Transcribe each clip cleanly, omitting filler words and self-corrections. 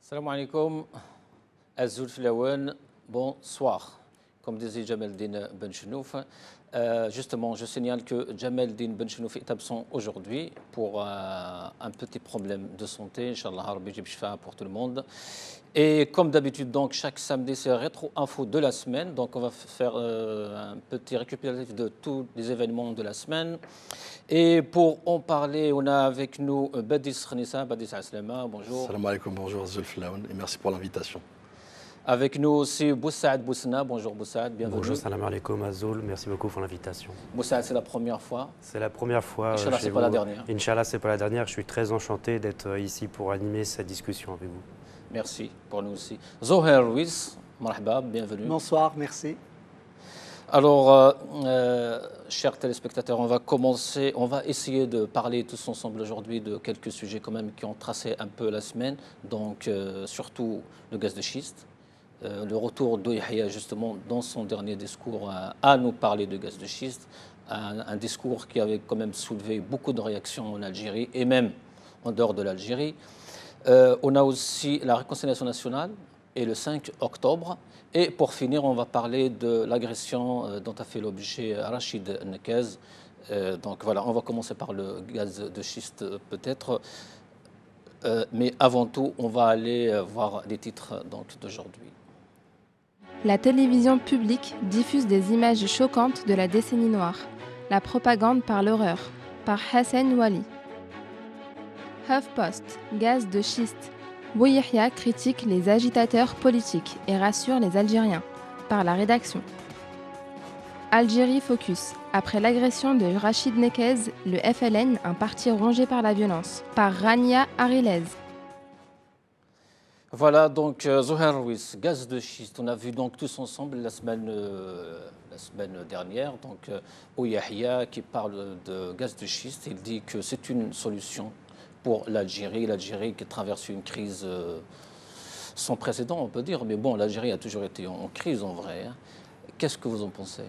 Salam alaikum, Azul Filawan, bonsoir. Comme disait Jamaldine Benchenouf, justement, je signale que Jamaldine Benchenouf est absent aujourd'hui pour un petit problème de santé. Inch'Allah, Rabbi Jib Shfa pour tout le monde. Et comme d'habitude, donc, chaque samedi, c'est Rétro Info de la semaine. Donc, on va faire un petit récapitulatif de tous les événements de la semaine. Et pour en parler, on a avec nous Badis Khnissa. Badis Aslama, bonjour. Salam alaikum, bonjour Azul Filawan et merci pour l'invitation. Avec nous aussi Boussaad Boussna. Bonjour Boussaad, bienvenue. Bonjour, salam alaikum Azul, merci beaucoup pour l'invitation. Boussaad, c'est la première fois. C'est la première fois. Inch'Allah, c'est pas la dernière. Inch'Allah, c'est pas la dernière. Je suis très enchanté d'être ici pour animer cette discussion avec vous. Merci pour nous aussi. Zoher Ruiz, marhaba, bienvenue. Bonsoir, merci. Alors, chers téléspectateurs, on va essayer de parler tous ensemble aujourd'hui de quelques sujets quand même qui ont tracé un peu la semaine, donc surtout le gaz de schiste. Le retour de Yahya, justement, dans son dernier discours, à nous parler de gaz de schiste, un discours qui avait quand même soulevé beaucoup de réactions en Algérie et même en dehors de l'Algérie. On a aussi la réconciliation nationale et le 5 octobre. Et pour finir, on va parler de l'agression dont a fait l'objet Rachid Nekez. Donc voilà, on va commencer par le gaz de schiste peut-être. Mais avant tout, on va aller voir les titres d'aujourd'hui. La télévision publique diffuse des images choquantes de la décennie noire. La propagande par l'horreur, par Hassan Wali. HuffPost, gaz de schiste. Bouyahia critique les agitateurs politiques et rassure les Algériens, par la rédaction. Algérie Focus. Après l'agression de Rachid Nekez, le FLN, un parti rongé par la violence, par Rania Arilez. Voilà, donc Zoher Ruiz, gaz de schiste. On a vu donc tous ensemble la semaine dernière, donc Bouyahia qui parle de gaz de schiste. Il dit que c'est une solution pour l'Algérie qui traverse une crise sans précédent, on peut dire. Mais bon, l'Algérie a toujours été en crise en vrai. Hein. Qu'est-ce que vous en pensez?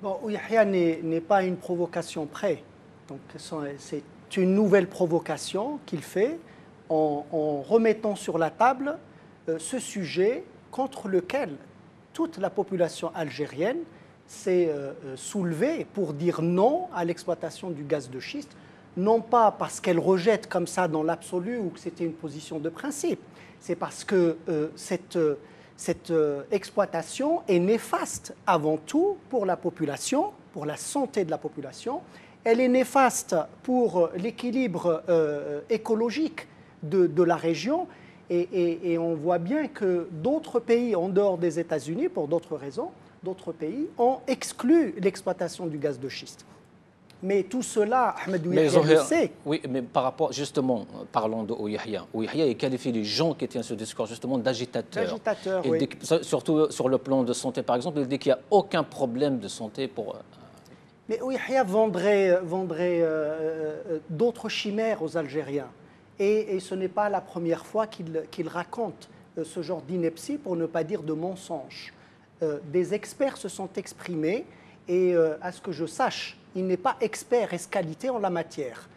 Bon, Yahya n'est pas une provocation près. Donc, c'est une nouvelle provocation qu'il fait en remettant sur la table ce sujet contre lequel toute la population algérienne s'est soulevée pour dire non à l'exploitation du gaz de schiste. Non pas parce qu'elle rejette comme ça dans l'absolu ou que c'était une position de principe, c'est parce que cette exploitation est néfaste avant tout pour la population, pour la santé de la population. Elle est néfaste pour l'équilibre écologique de la région et on voit bien que d'autres pays en dehors des États-Unis, pour d'autres raisons, d'autres pays ont exclu l'exploitation du gaz de schiste. Mais tout cela, Ahmed Ouiahia le sait. Oui, mais par rapport, justement, parlons de Ouiahia. Ouiahia, il qualifie les gens qui tiennent ce discours, justement, d'agitateurs. D'agitateurs, oui. Surtout sur le plan de santé, par exemple, il dit qu'il n'y a aucun problème de santé pour... Mais Ouiahia vendrait d'autres chimères aux Algériens. Et ce n'est pas la première fois qu'il raconte ce genre d'ineptie, pour ne pas dire de mensonge. Des experts se sont exprimés et, à ce que je sache, il n'est pas expert escalité en la matière.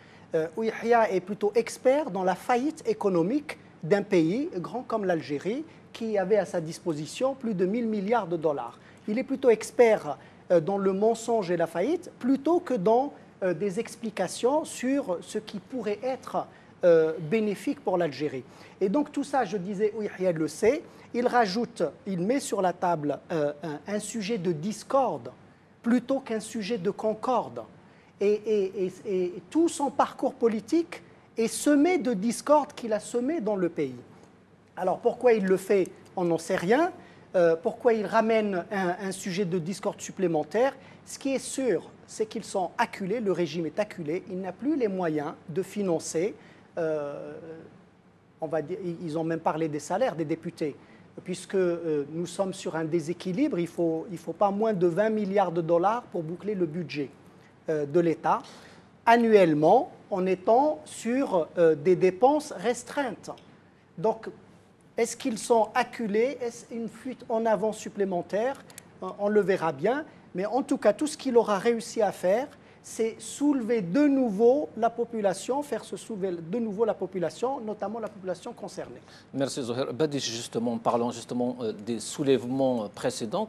Ouiahia est plutôt expert dans la faillite économique d'un pays grand comme l'Algérie, qui avait à sa disposition plus de 1000 milliards de dollars. Il est plutôt expert dans le mensonge et la faillite, plutôt que dans des explications sur ce qui pourrait être bénéfique pour l'Algérie. Et donc tout ça, je disais, Ouiahia le sait, il rajoute, il met sur la table un sujet de discorde, plutôt qu'un sujet de concorde. Et tout son parcours politique est semé de discorde qu'il a semé dans le pays. Alors pourquoi il le fait, on n'en sait rien. Pourquoi il ramène un sujet de discorde supplémentaire? Ce qui est sûr, c'est qu'ils sont acculés, le régime est acculé, il n'a plus les moyens de financer, on va dire, ils ont même parlé des salaires des députés. Puisque nous sommes sur un déséquilibre, il faut pas moins de 20 milliards de dollars pour boucler le budget de l'État annuellement, en étant sur des dépenses restreintes. Donc, est-ce qu'ils sont acculés? Est-ce une fuite en avant supplémentaire? On le verra bien. Mais en tout cas, tout ce qu'il aura réussi à faire, c'est soulever de nouveau la population, faire se soulever de nouveau la population, notamment la population concernée. Merci Zoher. Badish, justement, parlant justement des soulèvements précédents,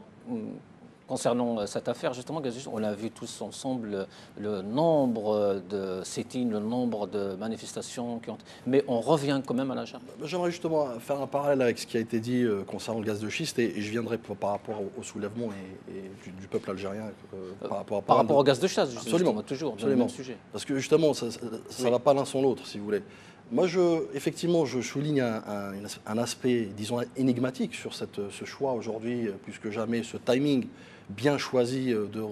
concernant cette affaire, justement, on a vu tous ensemble le nombre de sit-ins, le nombre de manifestations, mais on revient quand même à la charge. J'aimerais justement faire un parallèle avec ce qui a été dit concernant le gaz de schiste et je viendrai par rapport au soulèvement et du peuple algérien par rapport au gaz de chasse, absolument, toujours, absolument. Dans le même sujet. Parce que justement, ça ne va pas l'un sans l'autre, si vous voulez. Moi, effectivement, je souligne un aspect, disons, énigmatique sur ce choix aujourd'hui, plus que jamais, ce timing bien choisi de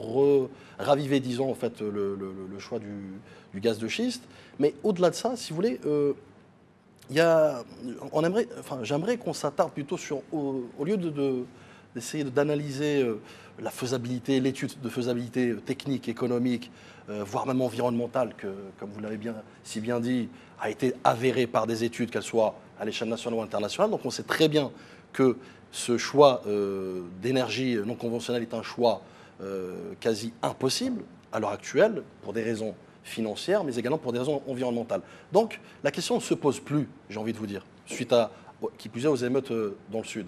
raviver, disons, en fait, le choix du gaz de schiste. Mais au-delà de ça, si vous voulez, j'aimerais qu'on s'attarde plutôt sur, au lieu d'essayer d'analyser la faisabilité, l'étude de faisabilité technique, économique, voire même environnementale, que, comme vous l'avez si bien dit, a été avérée par des études, qu'elles soient à l'échelle nationale ou internationale. Donc on sait très bien que ce choix d'énergie non conventionnelle est un choix quasi impossible à l'heure actuelle, pour des raisons financières, mais également pour des raisons environnementales. Donc la question ne se pose plus, j'ai envie de vous dire, suite à, qui plus est, aux émeutes dans le Sud.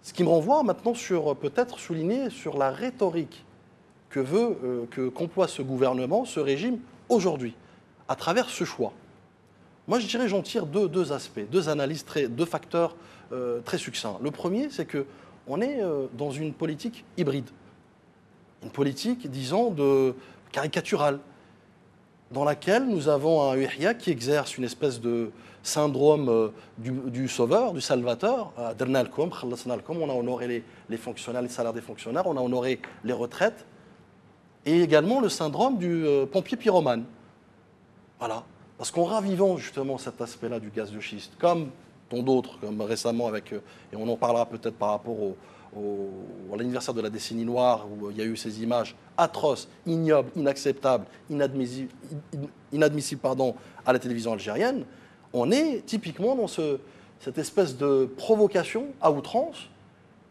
Ce qui me renvoie maintenant sur, peut-être souligner sur la rhétorique qu'emploie ce gouvernement, ce régime, aujourd'hui, à travers ce choix. Moi, je dirais, j'en tire deux aspects, deux analyses, deux facteurs très succincts. Le premier, c'est qu'on est dans une politique hybride, une politique, disons, caricaturale, dans laquelle nous avons un Yahya qui exerce une espèce de syndrome du sauveur, du salvateur. On a honoré les fonctionnaires, les salaires des fonctionnaires, on a honoré les retraites, et également le syndrome du pompier pyromane. Voilà. Parce qu'en ravivant justement cet aspect-là du gaz de schiste, comme tant d'autres, comme récemment avec, et on en parlera peut-être par rapport à l'anniversaire de la décennie noire, où il y a eu ces images atroces, ignobles, inacceptables, inadmissibles à la télévision algérienne, on est typiquement dans cette espèce de provocation à outrance,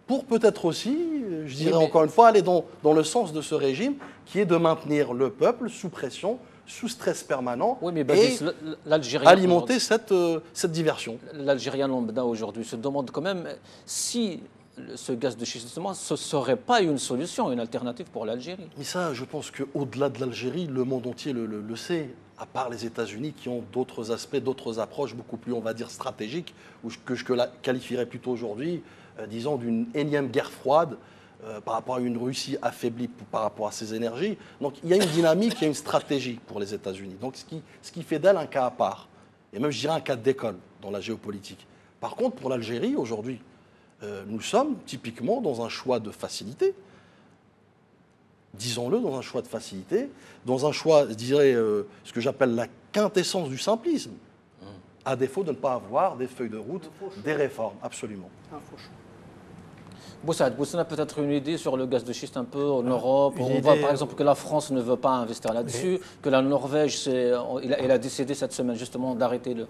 pour peut-être aussi, je dirais encore une fois, aller dans le sens de ce régime, qui est de maintenir le peuple sous pression, sous stress permanent, et alimenter cette diversion. L'Algérien lambda aujourd'hui se demande quand même si ce gaz de schiste, justement, ce ne serait pas une solution, une alternative pour l'Algérie. Mais ça, je pense qu'au-delà de l'Algérie, le monde entier le sait, à part les États-Unis qui ont d'autres aspects, d'autres approches beaucoup plus, on va dire, stratégiques, ou que je qualifierais plutôt aujourd'hui, disons, d'une énième guerre froide, par rapport à une Russie affaiblie par rapport à ses énergies. Donc il y a une dynamique, il y a une stratégie pour les États-Unis. Donc ce qui fait d'elle un cas à part, et même je dirais un cas d'école dans la géopolitique. Par contre, pour l'Algérie, aujourd'hui, nous sommes typiquement dans un choix de facilité. Disons-le, dans un choix de facilité, dans un choix, je dirais, ce que j'appelle la quintessence du simplisme, à défaut de ne pas avoir des feuilles de route, des réformes, absolument. Un faux choix. Boussad a peut-être une idée sur le gaz de schiste un peu en Europe. On voit par exemple que la France ne veut pas investir là-dessus, que la Norvège, elle a décidé cette semaine justement d'arrêter le...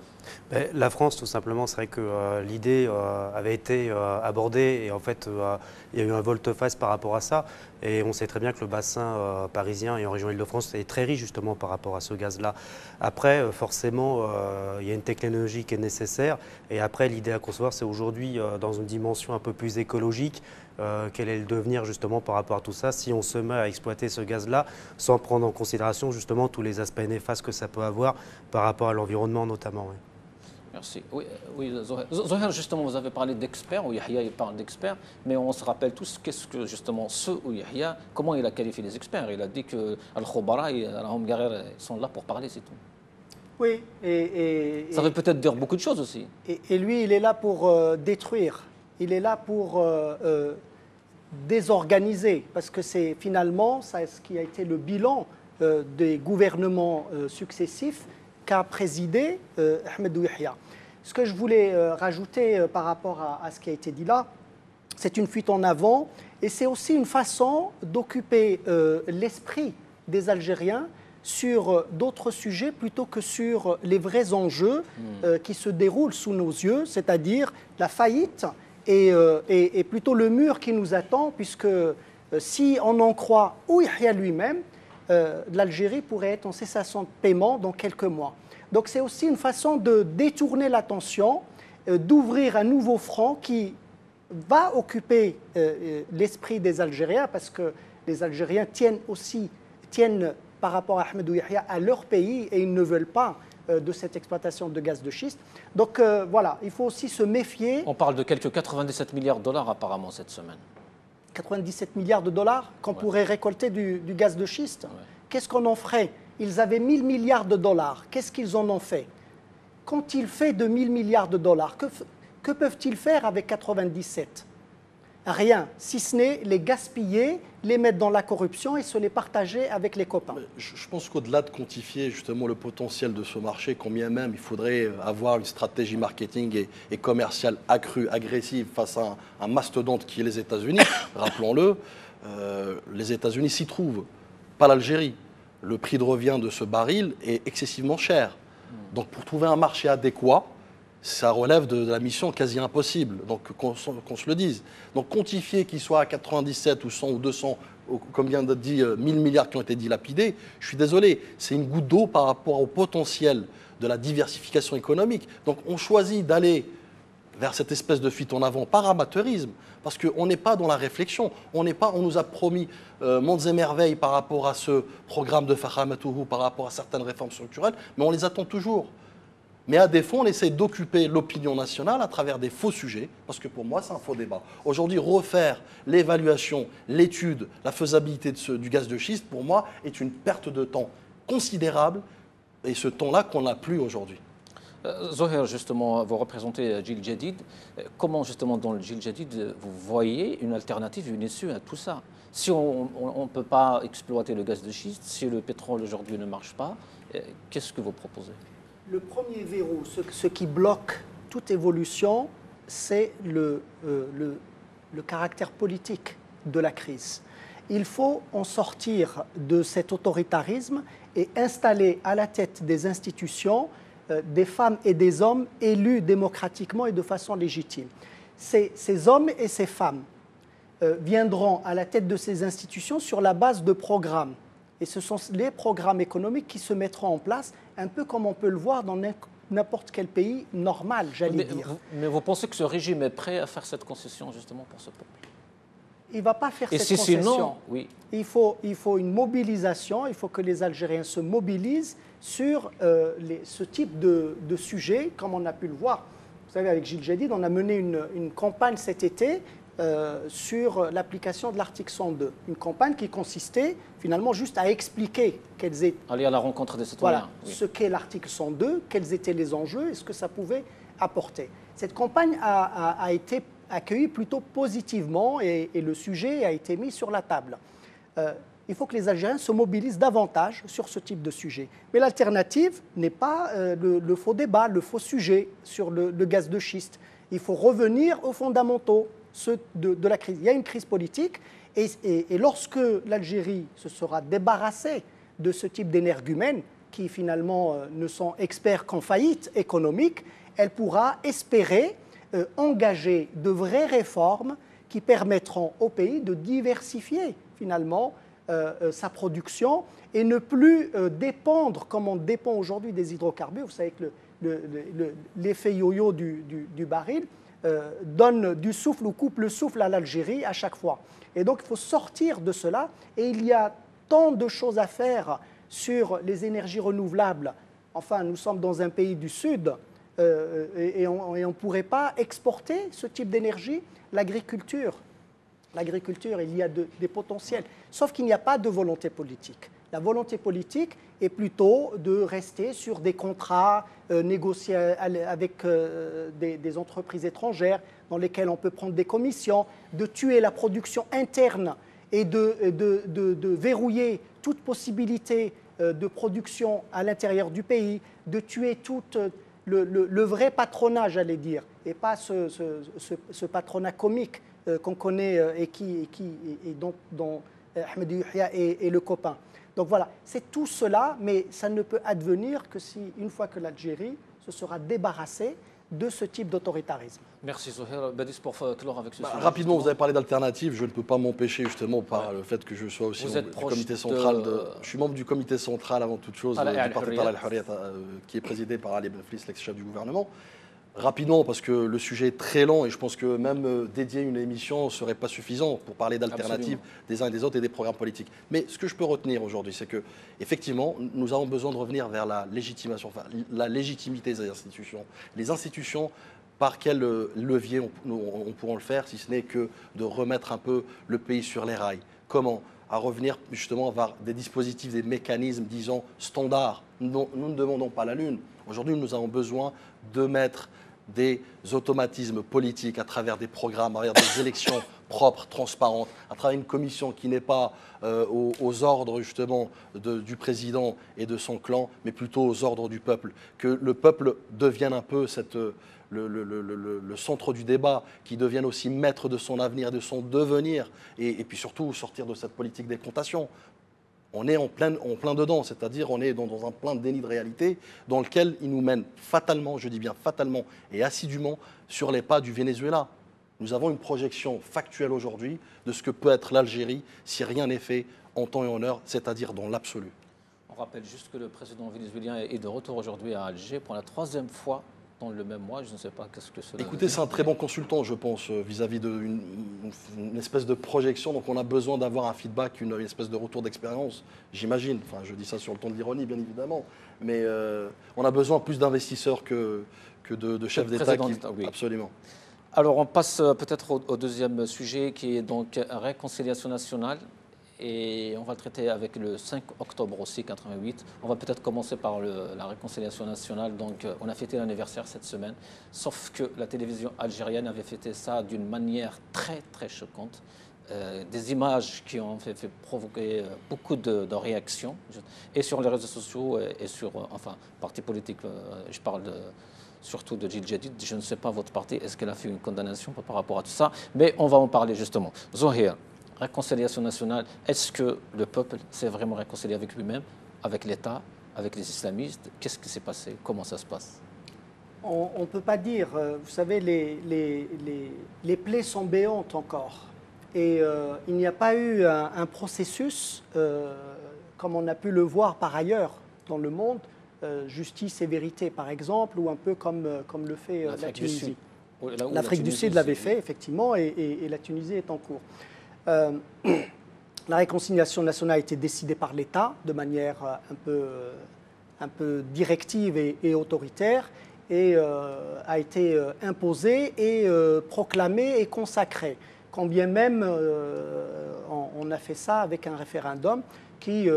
La France, tout simplement, c'est vrai que l'idée avait été abordée et en fait, il y a eu un volte-face par rapport à ça. Et on sait très bien que le bassin parisien et en région Île-de-France est très riche justement par rapport à ce gaz-là. Après, forcément, il y a une technologie qui est nécessaire. Et après, l'idée à concevoir, c'est aujourd'hui, dans une dimension un peu plus écologique, quel est le devenir justement par rapport à tout ça, si on se met à exploiter ce gaz-là sans prendre en considération justement tous les aspects néfastes que ça peut avoir par rapport à l'environnement notamment. Oui. Merci. Oui, Zoher, justement, vous avez parlé d'experts, ou Yahya parle d'experts, mais on se rappelle tous qu'est-ce que justement ou Yahya, comment il a qualifié les experts. Il a dit que Al-Khobara et Al-Hom Garer sont là pour parler, c'est tout. Oui, ça veut peut-être dire beaucoup de choses aussi. Et lui, il est là pour détruire. Il est là pour désorganiser, parce que c'est finalement ça, ce qui a été le bilan des gouvernements successifs qu'a présidé Ahmed Yahya. Ce que je voulais rajouter par rapport à ce qui a été dit là, c'est une fuite en avant et c'est aussi une façon d'occuper l'esprit des Algériens sur d'autres sujets plutôt que sur les vrais enjeux qui se déroulent sous nos yeux, c'est-à-dire la faillite et plutôt le mur qui nous attend, puisque si on en croit Yahya lui-même, l'Algérie pourrait être en cessation de paiement dans quelques mois. Donc c'est aussi une façon de détourner l'attention, d'ouvrir un nouveau front qui va occuper l'esprit des Algériens, parce que les Algériens tiennent par rapport à Ahmed Yahya à leur pays et ils ne veulent pas de cette exploitation de gaz de schiste. Donc voilà, il faut aussi se méfier. On parle de quelques 97 milliards de dollars apparemment cette semaine. 97 milliards de dollars qu'on pourrait récolter du gaz de schiste. Qu'est-ce qu'on en ferait? Ils avaient 1000 milliards de dollars. Qu'est-ce qu'ils en ont fait? Qu'ont-ils fait de 1000 milliards de dollars? Que peuvent-ils faire avec 97? Rien, si ce n'est les gaspiller, les mettre dans la corruption et se les partager avec les copains. Je pense qu'au-delà de quantifier justement le potentiel de ce marché, combien même il faudrait avoir une stratégie marketing et commerciale accrue, agressive face à un mastodonte qui est les États-Unis, rappelons-le, les États-Unis s'y trouvent, pas l'Algérie. Le prix de revient de ce baril est excessivement cher. Donc pour trouver un marché adéquat, ça relève de la mission quasi impossible, donc qu'on se le dise. Donc quantifier qu'il soit à 97 ou 100 ou 200, comme vient de dire, 1000 milliards qui ont été dilapidés, je suis désolé, c'est une goutte d'eau par rapport au potentiel de la diversification économique. Donc on choisit d'aller vers cette espèce de fuite en avant par amateurisme, parce qu'on n'est pas dans la réflexion, on nous a promis mondes et merveilles par rapport à ce programme de Fakhamatouhou, par rapport à certaines réformes structurelles, mais on les attend toujours. Mais à défaut, on essaie d'occuper l'opinion nationale à travers des faux sujets, parce que pour moi, c'est un faux débat. Aujourd'hui, refaire l'évaluation, l'étude, la faisabilité du gaz de schiste, pour moi, est une perte de temps considérable, et ce temps-là qu'on n'a plus aujourd'hui. Zoher, justement, vous représentez Jil Jadid. Comment, justement, dans le Jil Jadid, vous voyez une alternative, une issue à tout ça? Si on ne peut pas exploiter le gaz de schiste, si le pétrole aujourd'hui ne marche pas, qu'est-ce que vous proposez? Le premier verrou, ce qui bloque toute évolution, c'est le caractère politique de la crise. Il faut en sortir de cet autoritarisme et installer à la tête des institutions des femmes et des hommes élus démocratiquement et de façon légitime. Ces hommes et ces femmes viendront à la tête de ces institutions sur la base de programmes. Et ce sont les programmes économiques qui se mettront en place, un peu comme on peut le voir dans n'importe quel pays normal, j'allais dire. Mais vous pensez que ce régime est prêt à faire cette concession justement pour ce peuple? Il ne va pas faire cette concession. Sinon, oui. Il faut une mobilisation, il faut que les Algériens se mobilisent sur ce type de sujet, comme on a pu le voir. Vous savez, avec Jil Jadid, on a mené une campagne cet été sur l'application de l'article 102. Une campagne qui consistait finalement juste à expliquer quels étaient... Aller à la rencontre des citoyens. Voilà, oui. Ce qu'est l'article 102, quels étaient les enjeux et ce que ça pouvait apporter. Cette campagne a été accueillie plutôt positivement et le sujet a été mis sur la table. Il faut que les Algériens se mobilisent davantage sur ce type de sujet. Mais l'alternative n'est pas le faux débat, le faux sujet sur le gaz de schiste. Il faut revenir aux fondamentaux de la crise. Il y a une crise politique et lorsque l'Algérie se sera débarrassée de ce type d'énergumènes qui finalement ne sont experts qu'en faillite économique, elle pourra espérer engager de vraies réformes qui permettront au pays de diversifier finalement sa production et ne plus dépendre, comme on dépend aujourd'hui des hydrocarbures. Vous savez que l'effet yo-yo du baril donne du souffle ou coupe le souffle à l'Algérie à chaque fois. Et donc il faut sortir de cela et il y a tant de choses à faire sur les énergies renouvelables. Enfin, nous sommes dans un pays du Sud et on ne pourrait pas exporter ce type d'énergie. L'agriculture, il y a des potentiels, sauf qu'il n'y a pas de volonté politique. La volonté politique est plutôt de rester sur des contrats négociés avec des entreprises étrangères dans lesquelles on peut prendre des commissions, de tuer la production interne et de verrouiller toute possibilité de production à l'intérieur du pays, de tuer tout le vrai patronat, j'allais dire, et pas ce patronat comique qu'on connaît et dont Ahmed Yahya est le copain. Donc voilà, c'est tout cela, mais ça ne peut advenir que si, une fois que l'Algérie se sera débarrassée de ce type d'autoritarisme. Merci Zohair. Badis, pour clore avec ce sujet. Rapidement, vous avez parlé d'alternatives. Je ne peux pas m'empêcher justement par le fait que je sois aussi membre du comité central. Je suis membre du comité central avant toute chose du parti Talal Al-Hurriyat, qui est présidé par Ali Ben Fliss, l'ex-chef du gouvernement. Rapidement, parce que le sujet est très long et je pense que même dédier une émission ne serait pas suffisant pour parler d'alternatives des uns et des autres et des programmes politiques. Mais ce que je peux retenir aujourd'hui, c'est que effectivement, nous avons besoin de revenir vers la légitimation, enfin, la légitimité des institutions. Les institutions, par quel levier on pourra le faire, si ce n'est que de remettre un peu le pays sur les rails. Comment ? À revenir justement vers des dispositifs, des mécanismes, disons, standards. Nous ne demandons pas la Lune. Aujourd'hui, nous avons besoin de mettre des automatismes politiques à travers des programmes, à travers des élections propres, transparentes, à travers une commission qui n'est pas aux ordres justement du président et de son clan, mais plutôt aux ordres du peuple. Que le peuple devienne un peu le centre du débat, qui devienne aussi maître de son avenir et de son devenir, et puis surtout sortir de cette politique des comptations. On est en plein dedans, c'est-à-dire on est dans un plein déni de réalité dans lequel il nous mène fatalement, je dis bien fatalement et assidûment, sur les pas du Venezuela. Nous avons une projection factuelle aujourd'hui de ce que peut être l'Algérie si rien n'est fait en temps et en heure, c'est-à-dire dans l'absolu. On rappelle juste que le président vénézuélien est de retour aujourd'hui à Alger pour la 3e fois dans le même mois. Je ne sais pas qu'est-ce que cela Écoutez, c'est un très bon consultant, je pense, vis-à-vis d'une espèce de projection. Donc on a besoin d'avoir un feedback, une espèce de retour d'expérience, j'imagine. Enfin, je dis ça sur le ton de l'ironie, bien évidemment. Mais on a besoin plus d'investisseurs que de chefs d'État. Oui. Absolument. Alors on passe peut-être au deuxième sujet qui est donc réconciliation nationale. Et on va le traiter avec le 5 octobre aussi, 88. On va peut-être commencer par la réconciliation nationale. Donc, on a fêté l'anniversaire cette semaine, sauf que la télévision algérienne avait fêté ça d'une manière très, très choquante. Des images qui ont fait provoquer beaucoup de réactions, et sur les réseaux sociaux, et sur, enfin, partis politiques, je parle surtout de Jil Jadid. Je ne sais pas votre parti, est-ce qu'elle a fait une condamnation par rapport à tout ça, mais on va en parler justement. Zohair, réconciliation nationale, est-ce que le peuple s'est vraiment réconcilié avec lui-même, avec l'État, avec les islamistes? Qu'est-ce qui s'est passé? Comment ça se passe? On ne peut pas dire. Vous savez, les plaies sont béantes encore. Et il n'y a pas eu un processus, comme on a pu le voir par ailleurs dans le monde, justice et vérité par exemple, ou un peu comme le fait la Tunisie. L'Afrique du Sud l'avait fait, effectivement, et la Tunisie est en cours. La réconciliation nationale a été décidée par l'État de manière un peu directive et autoritaire et a été imposée et proclamée et consacrée. Quand bien même on a fait ça avec un référendum qui,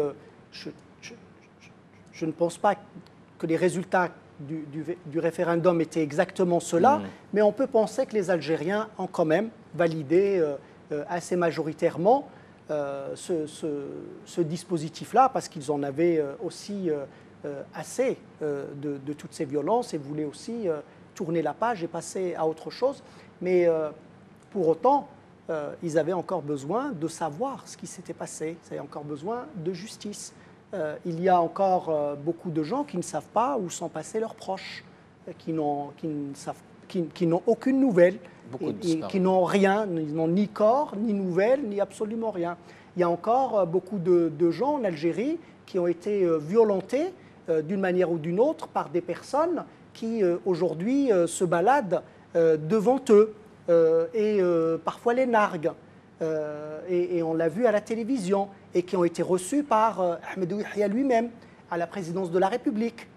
je ne pense pas que les résultats du référendum étaient exactement ceux-là, mais on peut penser que les Algériens ont quand même validé assez majoritairement ce dispositif-là, parce qu'ils en avaient aussi assez de toutes ces violences et voulaient aussi tourner la page et passer à autre chose. Mais pour autant, ils avaient encore besoin de savoir ce qui s'était passé, ils avaient encore besoin de justice. Il y a encore beaucoup de gens qui ne savent pas où sont passés leurs proches, qui n'ont aucune nouvelle, qui n'ont rien, ils n'ont ni corps, ni nouvelles, ni absolument rien. Il y a encore beaucoup de gens en Algérie qui ont été violentés d'une manière ou d'une autre par des personnes qui aujourd'hui se baladent devant eux et parfois les narguent. Et on l'a vu à la télévision, et qui ont été reçus par Ahmedou Yahya lui-même à la présidence de la République.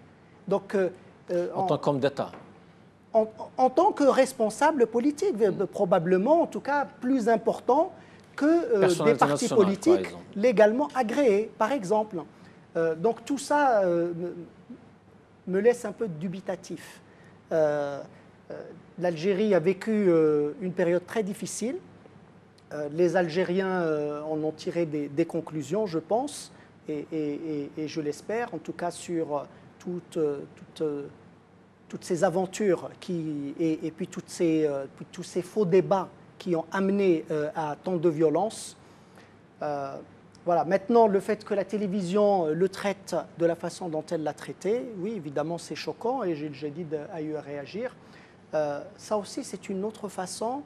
Donc, en tant qu'homme d'État, en tant que responsable politique, probablement, en tout cas, plus important que des partis politiques légalement agréés, par exemple. Donc tout ça me laisse un peu dubitatif. L'Algérie a vécu une période très difficile. Les Algériens en ont tiré des conclusions, je pense, et je l'espère, en tout cas sur toutes ces aventures et puis tous ces faux débats qui ont amené à tant de violence. Voilà. Maintenant, le fait que la télévision le traite de la façon dont elle l'a traité, oui, évidemment, c'est choquant, et Jil Jadid a eu à réagir. ça aussi c'est une autre façon,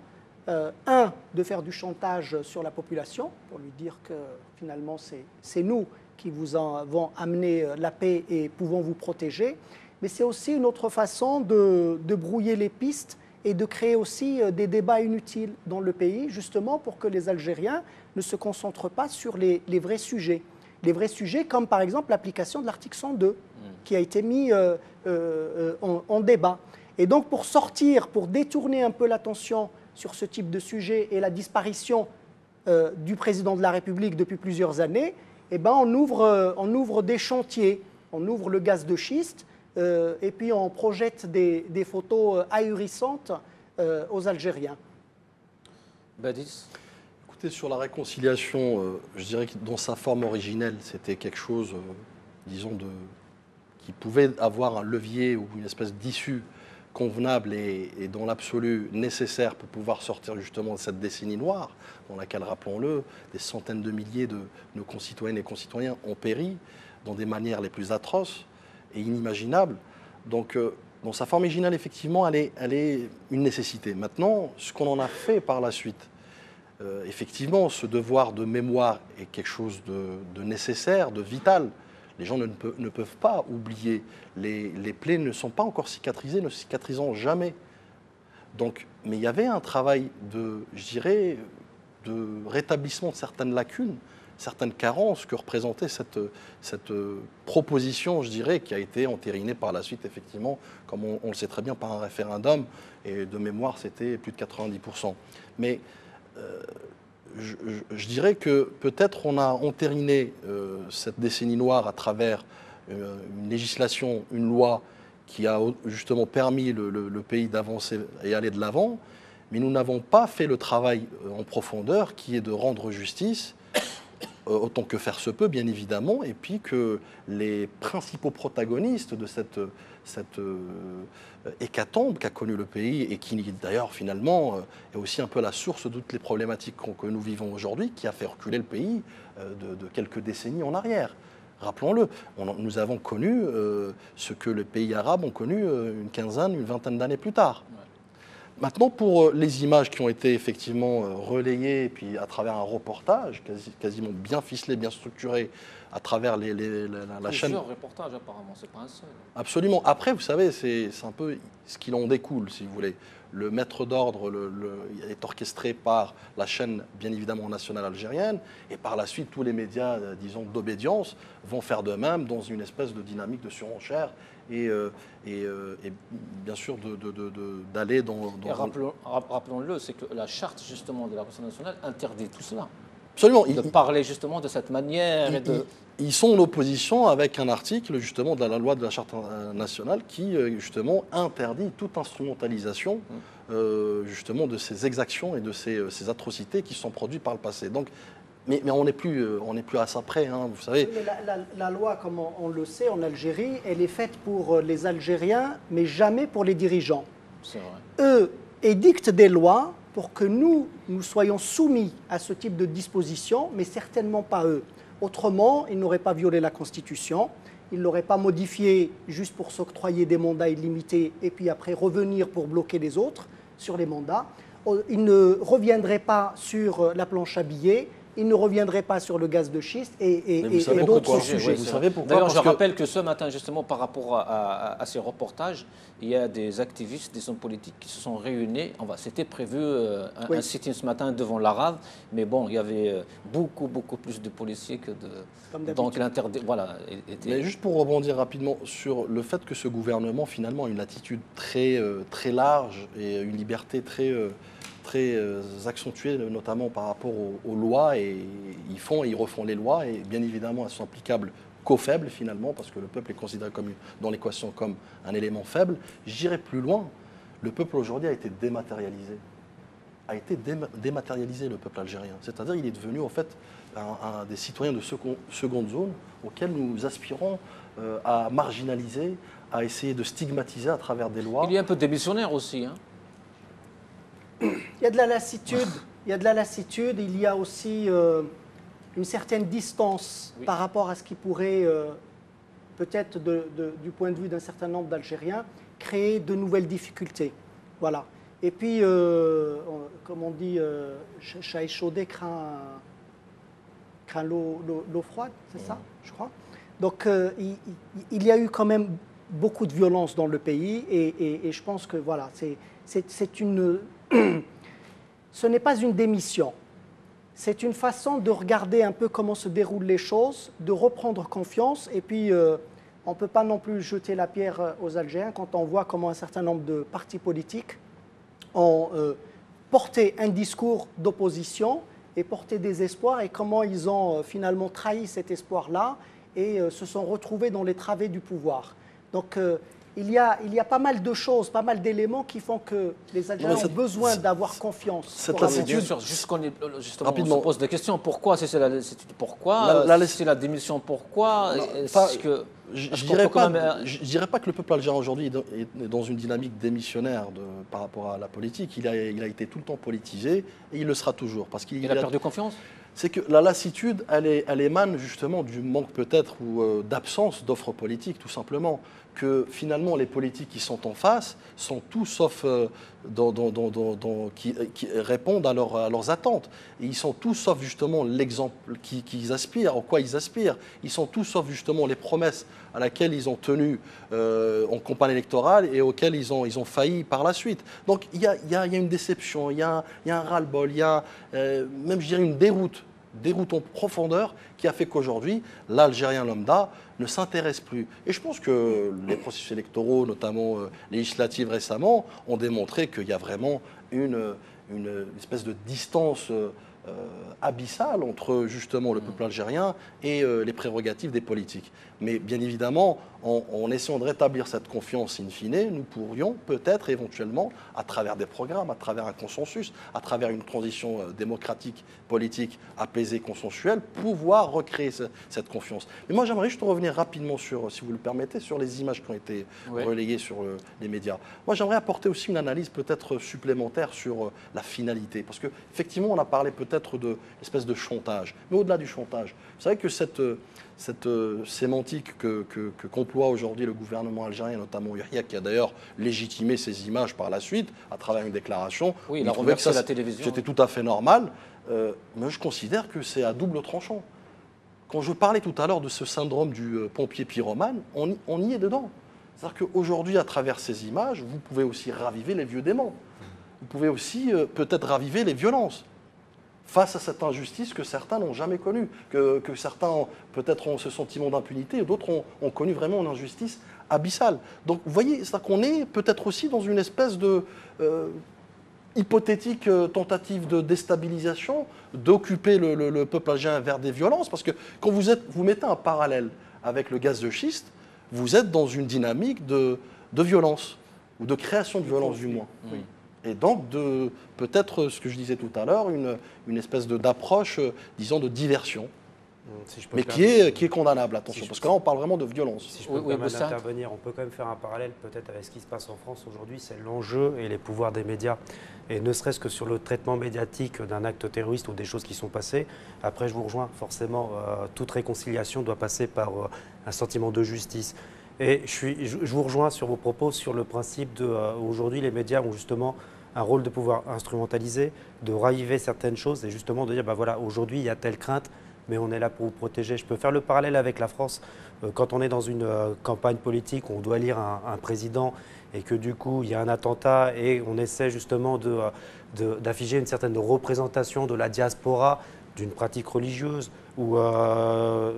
de faire du chantage sur la population, pour lui dire que finalement c'est nous qui vous avons amené la paix et pouvons vous protéger, mais c'est aussi une autre façon de brouiller les pistes et de créer aussi des débats inutiles dans le pays, justement pour que les Algériens ne se concentrent pas sur les vrais sujets. Les vrais sujets comme par exemple l'application de l'article 102 qui a été mis en débat. Et donc pour sortir, pour détourner un peu l'attention sur ce type de sujet et la disparition du président de la République depuis plusieurs années, eh ben on ouvre des chantiers, on ouvre le gaz de schiste et puis on projette des photos ahurissantes aux Algériens. Badis? Écoutez, sur la réconciliation, je dirais que dans sa forme originelle, c'était quelque chose, disons, qui pouvait avoir un levier ou une espèce d'issue convenable et dans l'absolu nécessaire pour pouvoir sortir justement de cette décennie noire dans laquelle, rappelons-le, des centaines de milliers de nos concitoyennes et concitoyens ont péri dans des manières les plus atroces et inimaginables. Donc, dans sa forme originale, effectivement, elle est une nécessité. Maintenant, ce qu'on en a fait par la suite, effectivement, ce devoir de mémoire est quelque chose de nécessaire, de vital. Les gens ne peuvent pas oublier. Les plaies ne sont pas encore cicatrisées, ne cicatriseront jamais. Donc, mais il y avait un travail je dirais, de rétablissement de certaines lacunes, certaines carences que représentait cette proposition, je dirais, qui a été entérinée par la suite, effectivement, comme on le sait très bien, par un référendum. Et de mémoire, c'était plus de 90%. Mais je dirais que peut-être on a entériné cette décennie noire à travers une législation, une loi qui a justement permis le pays d'avancer et aller de l'avant, mais nous n'avons pas fait le travail en profondeur qui est de rendre justice, autant que faire se peut, bien évidemment, et puis que les principaux protagonistes de cette hécatombe qu'a connu le pays et qui, d'ailleurs, finalement, est aussi un peu la source de toutes les problématiques que nous vivons aujourd'hui, qui a fait reculer le pays de quelques décennies en arrière. Rappelons-le, nous avons connu ce que les pays arabes ont connu une quinzaine, une vingtaine d'années plus tard. Ouais. Maintenant, pour les images qui ont été effectivement relayées, et puis à travers un reportage quasiment bien ficelé, bien structuré, à travers la chaîne. Plusieurs reportages apparemment, c'est pas un seul. Absolument. Après, vous savez, c'est un peu ce qu'il en découle, si vous voulez. Le maître d'ordre est orchestré par la chaîne, bien évidemment, nationale algérienne, et par la suite, tous les médias, disons, d'obédience vont faire de même dans une espèce de dynamique de surenchère et bien sûr d'aller dans... Rappelons-le, c'est que la charte, justement, de la Constitution nationale interdit tout cela. Absolument. De parler justement de cette manière. Ils sont en opposition avec un article justement de la loi de la Charte nationale qui justement interdit toute instrumentalisation justement de ces exactions et de ces atrocités qui sont produites par le passé. Donc, mais on n'est plus à ça près, hein, vous savez. Mais la loi, comme on le sait, en Algérie, elle est faite pour les Algériens, mais jamais pour les dirigeants. C'est vrai. Eux édictent des lois pour que nous soyons soumis à ce type de dispositions, mais certainement pas eux. Autrement, ils n'auraient pas violé la Constitution, ils ne l'auraient pas modifiée juste pour s'octroyer des mandats illimités et puis après revenir pour bloquer les autres sur les mandats. Ils ne reviendraient pas sur la planche à billets, ils ne reviendraient pas sur le gaz de schiste et d'autres sujets. Vous savez pourquoi? D'ailleurs, je rappelle que ce matin, justement, par rapport à ces reportages, il y a des activistes, des hommes politiques qui se sont réunis. C'était prévu un sit-in ce matin devant l'Arave, mais bon, il y avait beaucoup plus de policiers que de... Donc voilà. Mais juste pour rebondir rapidement sur le fait que ce gouvernement, finalement, a une attitude très large et une liberté très accentuée, notamment par rapport aux lois, et ils refont les lois, et bien évidemment, elles sont applicables qu'aux faibles, finalement, parce que le peuple est considéré dans l'équation comme un élément faible. J'irai plus loin. Le peuple, aujourd'hui, a été dématérialisé. Le peuple algérien. C'est-à-dire il est devenu, en fait, un des citoyens de seconde zone auxquels nous aspirons à marginaliser, à essayer de stigmatiser à travers des lois. Il y a un peu de démissionnaire aussi, hein. Il y a de la lassitude, il y a aussi une certaine distance par rapport à ce qui pourrait, peut-être du point de vue d'un certain nombre d'Algériens, créer de nouvelles difficultés. Voilà. Et puis, comme on dit, chat échaudé craint l'eau froide, c'est ça, je crois. Donc, il y a eu quand même beaucoup de violence dans le pays et je pense que voilà, c'est une... Ce n'est pas une démission. C'est une façon de regarder un peu comment se déroulent les choses, de reprendre confiance. Et puis, on ne peut pas non plus jeter la pierre aux Algériens quand on voit comment un certain nombre de partis politiques ont porté un discours d'opposition et porté des espoirs et comment ils ont finalement trahi cet espoir-là et se sont retrouvés dans les travées du pouvoir. Donc, il y a pas mal de choses, pas mal d'éléments qui font que les Algériens ont besoin d'avoir confiance. Cette lassitude, bien sûr, justement, on se pose des questions. Pourquoi c'est la lassitude? Pourquoi c'est la démission? Pourquoi? Je dirais pas que le peuple algérien aujourd'hui est dans une dynamique démissionnaire par rapport à la politique. Il a été tout le temps politisé et il le sera toujours. Parce qu'il a perdu confiance. C'est que la lassitude, elle émane justement du manque peut-être ou d'absence d'offres politiques, tout simplement. Que finalement les politiques qui sont en face sont tout sauf qui répondent à leurs attentes. Et ils sont tous sauf justement l'exemple qu'ils aspirent, à quoi ils aspirent. Ils sont tous sauf justement les promesses à laquelle ils ont tenu en campagne électorale et auxquelles ils ont failli par la suite. Donc il y a une déception, il y a un ras-le-bol, il y a même je dirais une déroute en profondeur qui a fait qu'aujourd'hui, l'Algérien lambda ne s'intéresse plus. Et je pense que les processus électoraux, notamment législatives récemment, ont démontré qu'il y a vraiment une espèce de distance abyssale entre justement le peuple algérien et les prérogatives des politiques. Mais bien évidemment, en essayant de rétablir cette confiance in fine, nous pourrions peut-être éventuellement, à travers des programmes, à travers un consensus, à travers une transition démocratique, politique, apaisée, consensuelle, pouvoir recréer cette confiance. Mais moi, j'aimerais juste revenir rapidement sur, si vous le permettez, sur les images qui ont été relayées sur les médias. Moi, j'aimerais apporter aussi une analyse peut-être supplémentaire sur la finalité. Parce qu'effectivement, on a parlé peut-être de l'espèce de chantage. Mais au-delà du chantage, vous savez que cette sémantique qu'emploie aujourd'hui le gouvernement algérien, notamment Yahya, qui a d'ailleurs légitimé ces images par la suite, à travers une déclaration. Oui, il a remercié la télévision. C'était tout à fait normal. Mais je considère que c'est à double tranchant. Quand je parlais tout à l'heure de ce syndrome du pompier pyromane, on y est dedans. C'est-à-dire qu'aujourd'hui, à travers ces images, vous pouvez aussi raviver les vieux démons. Vous pouvez aussi peut-être raviver les violences face à cette injustice que certains n'ont jamais connue, que certains peut-être ont ce sentiment d'impunité, et d'autres ont connu vraiment une injustice abyssale. Donc vous voyez, c'est-à-dire qu'on est peut-être aussi dans une espèce de hypothétique tentative de déstabilisation, d'occuper le peuple algérien vers des violences, parce que quand vous mettez un parallèle avec le gaz de schiste, vous êtes dans une dynamique de violence, ou de création de violence du moins. Oui. Et donc, peut-être, ce que je disais tout à l'heure, une espèce d'approche, disons, de diversion, si je peux mais qui est condamnable, attention, parce que là, on parle vraiment de violence. Si je peux me permettre d'intervenir, on peut quand même faire un parallèle peut-être avec ce qui se passe en France aujourd'hui, c'est l'enjeu et les pouvoirs des médias. Et ne serait-ce que sur le traitement médiatique d'un acte terroriste ou des choses qui sont passées. Après, je vous rejoins, forcément, toute réconciliation doit passer par un sentiment de justice. Et je vous rejoins sur vos propos sur le principe aujourd'hui les médias ont justement un rôle de pouvoir instrumentaliser, de raviver certaines choses et justement de dire bah voilà, aujourd'hui il y a telle crainte, mais on est là pour vous protéger. Je peux faire le parallèle avec la France. Quand on est dans une campagne politique où on doit élire un président et que du coup il y a un attentat et on essaie justement d'afficher une certaine représentation de la diaspora, d'une pratique religieuse ou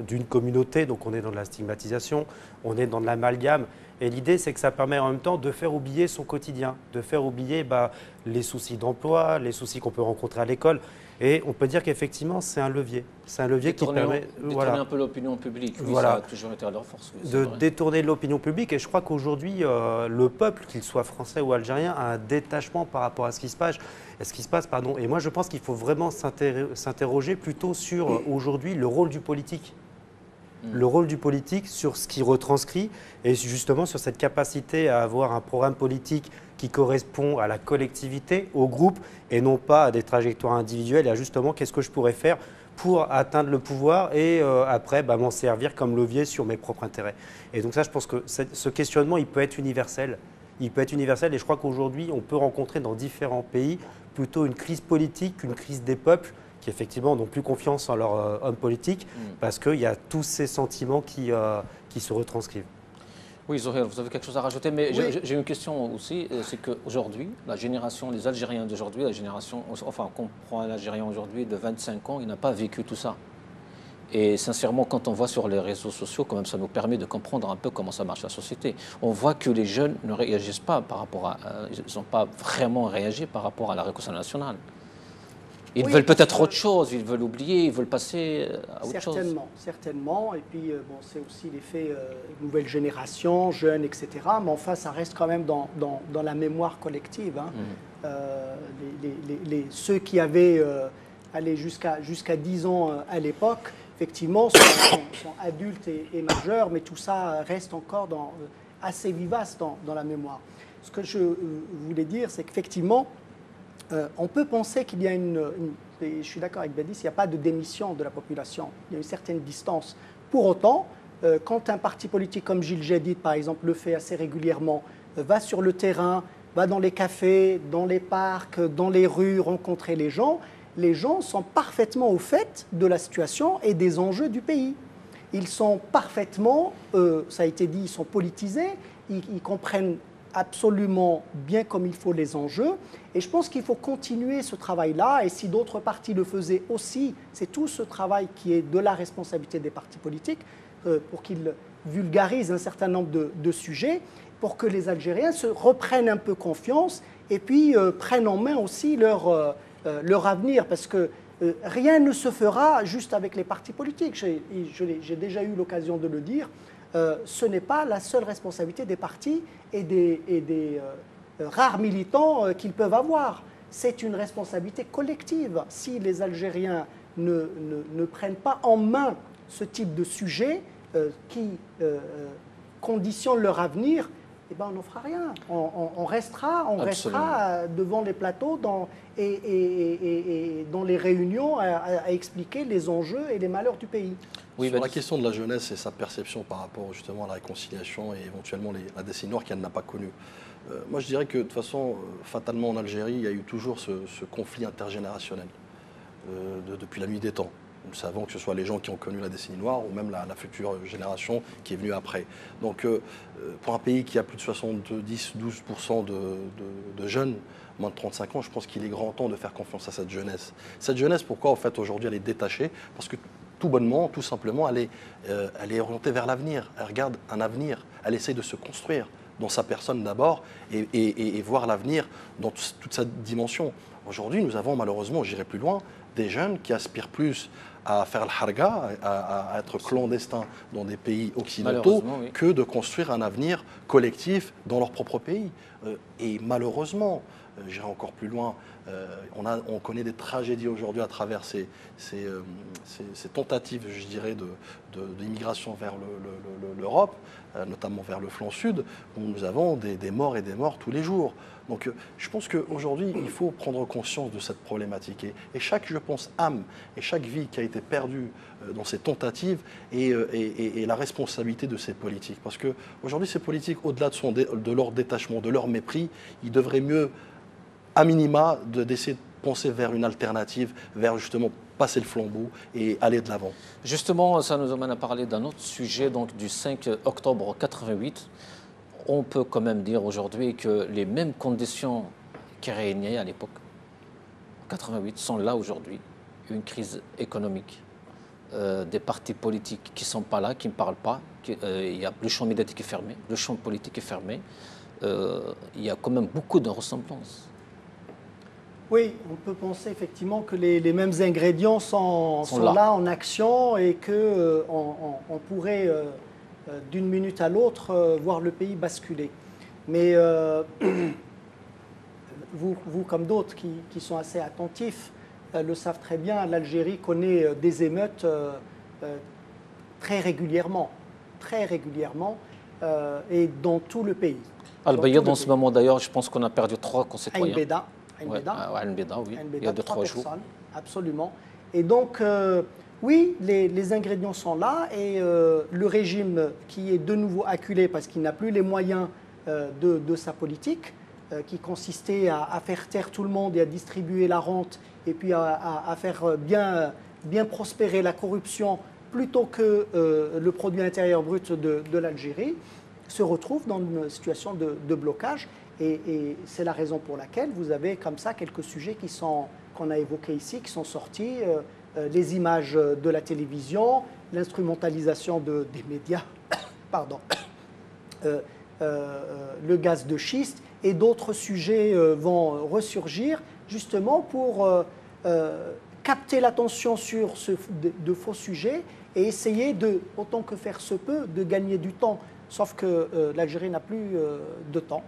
d'une communauté, donc on est dans de la stigmatisation, on est dans de l'amalgame. Et l'idée, c'est que ça permet en même temps de faire oublier son quotidien, de faire oublier les soucis d'emploi, les soucis qu'on peut rencontrer à l'école. Et on peut dire qu'effectivement, c'est un levier. C'est un levier qui permet de détourner un peu l'opinion publique. Oui, voilà. Ça a toujours été à leur force. Oui, de détourner l'opinion publique. Et je crois qu'aujourd'hui, le peuple, qu'il soit français ou algérien, a un détachement par rapport à ce qui se passe. Et moi, je pense qu'il faut vraiment s'interroger plutôt sur aujourd'hui le rôle du politique. Le rôle du politique sur ce qui retranscrit et justement sur cette capacité à avoir un programme politique qui correspond à la collectivité, au groupe et non pas à des trajectoires individuelles et à justement qu'est-ce que je pourrais faire pour atteindre le pouvoir et après m'en servir comme levier sur mes propres intérêts. Et donc ça, je pense que ce questionnement, il peut être universel. il peut être universel. Et je crois qu'aujourd'hui, on peut rencontrer dans différents pays plutôt une crise politique qu'une crise des peuples qui effectivement n'ont plus confiance en leurs hommes politiques parce qu'il y a tous ces sentiments qui se retranscrivent. Oui, Zohair, vous avez quelque chose à rajouter, mais Oui. j'ai une question aussi, c'est qu'aujourd'hui, la génération, les Algériens d'aujourd'hui, la génération, enfin, qu'on prend un Algérien aujourd'hui de 25 ans, il n'a pas vécu tout ça. Et sincèrement, quand on voit sur les réseaux sociaux, quand même, ça nous permet de comprendre un peu comment ça marche la société. On voit que les jeunes ne réagissent pas par rapport à, ils n'ont pas vraiment réagi par rapport à la réconciliation nationale. Ils Oui, veulent parce peut-être que- autre chose, ils veulent oublier, ils veulent passer à autre chose. Certainement, certainement. Et puis, bon, c'est aussi l'effet nouvelle génération, jeunes, etc. Mais enfin, ça reste quand même dans la mémoire collective. Hein. Ceux qui avaient allé jusqu'à 10 ans à l'époque, effectivement, sont adultes et majeurs, mais tout ça reste encore assez vivace dans la mémoire. Ce que je voulais dire, c'est qu'effectivement, on peut penser qu'il y a et je suis d'accord avec Badis, il n'y a pas de démission de la population, il y a une certaine distance. Pour autant, quand un parti politique comme Gilles Jadid, par exemple, le fait assez régulièrement, va sur le terrain, va dans les cafés, dans les parcs, dans les rues, rencontrer les gens sont parfaitement au fait de la situation et des enjeux du pays. Ils sont parfaitement, ça a été dit, ils sont politisés, ils comprennent absolument bien comme il faut les enjeux. Et je pense qu'il faut continuer ce travail-là. Et si d'autres partis le faisaient aussi, c'est tout ce travail qui est de la responsabilité des partis politiques pour qu'ils vulgarisent un certain nombre de sujets, pour que les Algériens se reprennent un peu confiance et puis prennent en main aussi leur avenir. Parce que rien ne se fera juste avec les partis politiques. J'ai déjà eu l'occasion de le dire. Ce n'est pas la seule responsabilité des partis et des rares militants qu'ils peuvent avoir. C'est une responsabilité collective. Si les Algériens ne prennent pas en main ce type de sujet qui conditionne leur avenir, eh ben, on n'en fera rien. On restera devant les plateaux et dans les réunions à expliquer les enjeux et les malheurs du pays. Oui, sur la question de la jeunesse et sa perception par rapport justement à la réconciliation et éventuellement la décennie noire qu'elle n'a pas connue. Moi, je dirais que de toute façon, fatalement en Algérie, il y a eu toujours ce conflit intergénérationnel depuis la nuit des temps. Nous savons que ce soit les gens qui ont connu la décennie noire ou même la future génération qui est venue après. Donc, pour un pays qui a plus de 70-12% de jeunes, moins de 35 ans, je pense qu'il est grand temps de faire confiance à cette jeunesse. Cette jeunesse, pourquoi en fait aujourd'hui elle est détachée? Parce que tout bonnement, tout simplement, elle est orientée vers l'avenir. Elle regarde un avenir, elle essaye de se construire dans sa personne d'abord et voir l'avenir dans toute sa dimension. Aujourd'hui, nous avons malheureusement, j'irai plus loin, des jeunes qui aspirent plus à faire le harga, à être clandestins dans des pays occidentaux, oui, que de construire un avenir collectif dans leur propre pays. Et malheureusement, j'irai encore plus loin, on connaît des tragédies aujourd'hui à travers ces tentatives, je dirais, d'immigration vers l'Europe, notamment vers le flanc sud, où nous avons des morts et des morts tous les jours. Donc je pense qu'aujourd'hui, il faut prendre conscience de cette problématique. Et chaque, je pense, âme et chaque vie qui a été perdue dans ces tentatives est la responsabilité de ces politiques. Parce qu'aujourd'hui, ces politiques, au-delà de leur détachement, de leur mépris, ils devraient mieux, à minima, d'essayer de penser vers une alternative, vers justement passer le flambeau et aller de l'avant. Justement, ça nous amène à parler d'un autre sujet, donc du 5 octobre 88. On peut quand même dire aujourd'hui que les mêmes conditions qui régnaient à l'époque, en 88, sont là aujourd'hui. Une crise économique, des partis politiques qui ne sont pas là, qui ne parlent pas. Il y a, le champ médiatique est fermé, le champ politique est fermé. Il y a quand même beaucoup de ressemblances. Oui, on peut penser effectivement que les mêmes ingrédients sont là en action et qu'on pourrait, d'une minute à l'autre, voir le pays basculer. Mais vous, comme d'autres qui sont assez attentifs, le savent très bien, l'Algérie connaît des émeutes très régulièrement, et dans tout le pays. Al-Bayad, dans ce moment d'ailleurs, je pense qu'on a perdu 3 concitoyens. Ain Beda, oui. Il y a 2-3 jours. Absolument. Et donc, oui, les ingrédients sont là et le régime qui est de nouveau acculé parce qu'il n'a plus les moyens de sa politique, qui consistait à faire taire tout le monde et à distribuer la rente, et puis à faire bien prospérer la corruption plutôt que le produit intérieur brut de l'Algérie, se retrouve dans une situation de blocage. Et c'est la raison pour laquelle vous avez comme ça quelques sujets qu'on a évoqués ici, qui sont sortis, les images de la télévision, l'instrumentalisation des médias, pardon, le gaz de schiste, et d'autres sujets vont ressurgir justement pour capter l'attention sur de faux sujets et essayer, autant que faire se peut, de gagner du temps. Sauf que l'Algérie n'a plus de temps.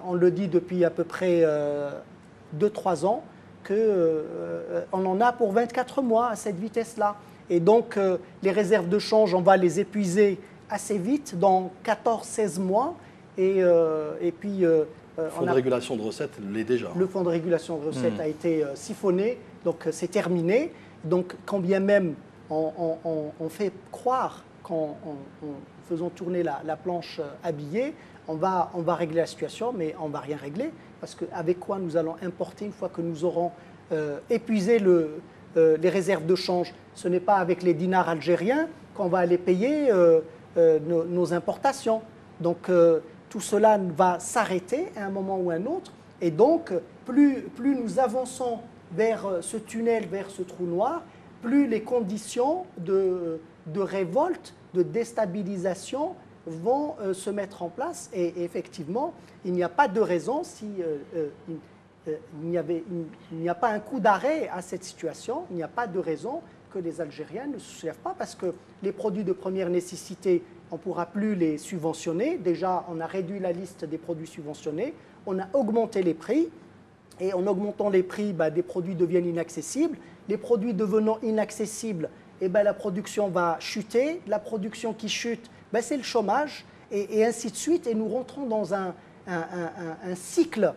On le dit depuis à peu près 2-3 ans qu'on en a pour 24 mois à cette vitesse-là. Et donc les réserves de change, on va les épuiser assez vite, dans 14-16 mois. Et puis... le fonds de régulation de recettes l'est déjà. Le fonds de régulation de recettes a été siphonné, donc c'est terminé. Donc quand bien même on fait croire qu'en faisant tourner la planche à billets, on va régler la situation, mais on ne va rien régler. Parce qu'avec quoi nous allons importer une fois que nous aurons épuisé les réserves de change? Ce n'est pas avec les dinars algériens qu'on va aller payer nos importations. Donc tout cela va s'arrêter à un moment ou à un autre. Et donc, plus nous avançons vers ce tunnel, vers ce trou noir, plus les conditions de révolte, de déstabilisation vont se mettre en place. Et effectivement, il n'y a pas de raison, il n'y a pas un coup d'arrêt à cette situation, il n'y a pas de raison que les Algériens ne se soulèvent pas, parce que les produits de première nécessité, on ne pourra plus les subventionner. Déjà, on a réduit la liste des produits subventionnés, on a augmenté les prix, et en augmentant les prix, des produits deviennent inaccessibles. Les produits devenant inaccessibles, la production va chuter. La production qui chute, c'est le chômage, et ainsi de suite. Et nous rentrons dans un cycle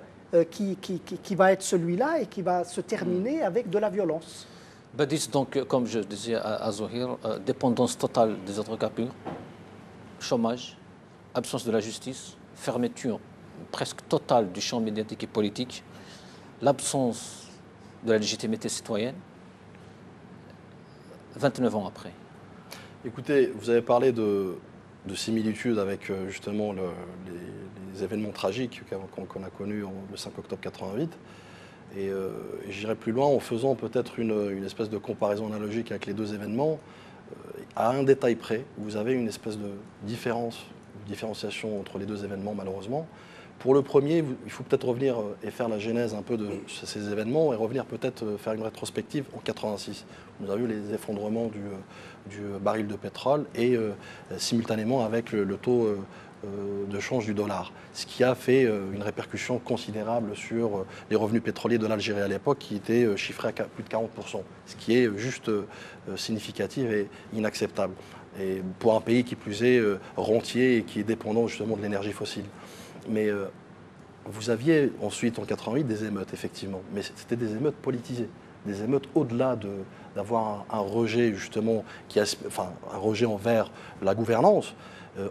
qui va être celui-là et qui va se terminer avec de la violence. Badis, donc, comme je disais à Zohir, dépendance totale des hydrocarbures, chômage, absence de la justice, fermeture presque totale du champ médiatique et politique, l'absence de la légitimité citoyenne, 29 ans après. Écoutez, vous avez parlé de similitudes avec justement les événements tragiques qu'on a connus le 5 octobre 88. Et j'irai plus loin en faisant peut-être une espèce de comparaison analogique avec les deux événements. À un détail près, vous avez une espèce de différenciation entre les deux événements, malheureusement. Pour le premier, il faut peut-être revenir et faire la genèse un peu de ces événements et revenir peut-être faire une rétrospective en 86. Nous avons eu les effondrements du baril de pétrole et simultanément avec le taux de change du dollar, ce qui a fait une répercussion considérable sur les revenus pétroliers de l'Algérie à l'époque, qui étaient chiffrés à plus de 40%, ce qui est juste significatif et inacceptable. Et pour un pays qui plus est rentier et qui est dépendant justement de l'énergie fossile. Mais vous aviez ensuite en 88 des émeutes, effectivement, mais c'était des émeutes politisées, des émeutes au-delà d'avoir un rejet justement, un rejet envers la gouvernance,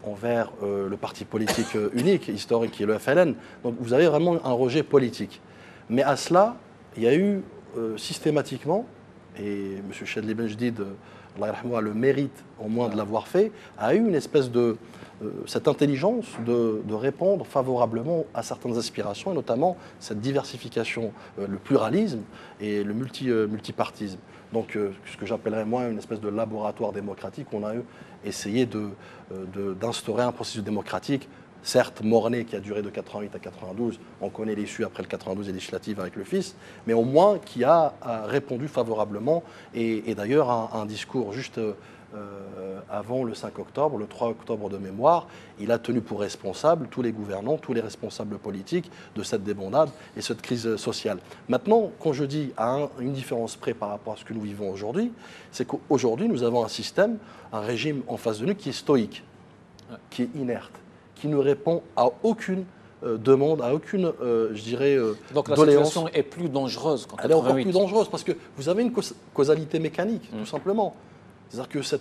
envers le parti politique unique, historique, qui est le FLN. Donc vous avez vraiment un rejet politique. Mais à cela, il y a eu systématiquement, et M. Chadli Benjdid, Allah a le mérite au moins de l'avoir fait, a eu une espèce de cette intelligence de répondre favorablement à certaines aspirations, et notamment cette diversification, le pluralisme et le multipartisme. Donc ce que j'appellerais moi une espèce de laboratoire démocratique, on a essayé d'instaurer un processus démocratique, certes morné, qui a duré de 88 à 92, on connaît l'issue après le 92 et législative avec le fils, mais au moins qui a répondu favorablement, et d'ailleurs un discours juste avant le 5 octobre, le 3 octobre de mémoire, il a tenu pour responsable tous les gouvernants, tous les responsables politiques de cette débandade et cette crise sociale. Maintenant, quand je dis à une différence près par rapport à ce que nous vivons aujourd'hui, c'est qu'aujourd'hui nous avons un système, un régime en face de nous qui est stoïque, qui est inerte, qui ne répond à aucune demande, à aucune, je dirais, donc la doléance. situation est plus dangereuse qu'en 88. Elle est encore plus dangereuse parce que vous avez une causalité mécanique, tout simplement. C'est-à-dire que cet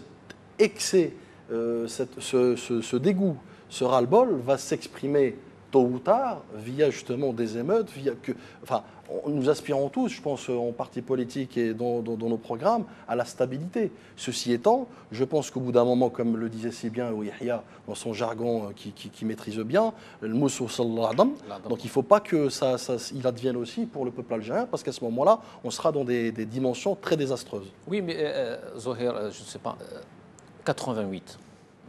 excès, ce dégoût, ce ras-le-bol va s'exprimer tôt ou tard via justement des émeutes, nous aspirons tous, je pense, en parti politique et dans nos programmes, à la stabilité. Ceci étant, je pense qu'au bout d'un moment, comme le disait si bien Yahya dans son jargon qui maîtrise bien, le moussou sallallahu. Donc il ne faut pas que il advienne aussi pour le peuple algérien, parce qu'à ce moment-là, on sera dans des dimensions très désastreuses. Oui, mais Zohir, je ne sais pas, 88.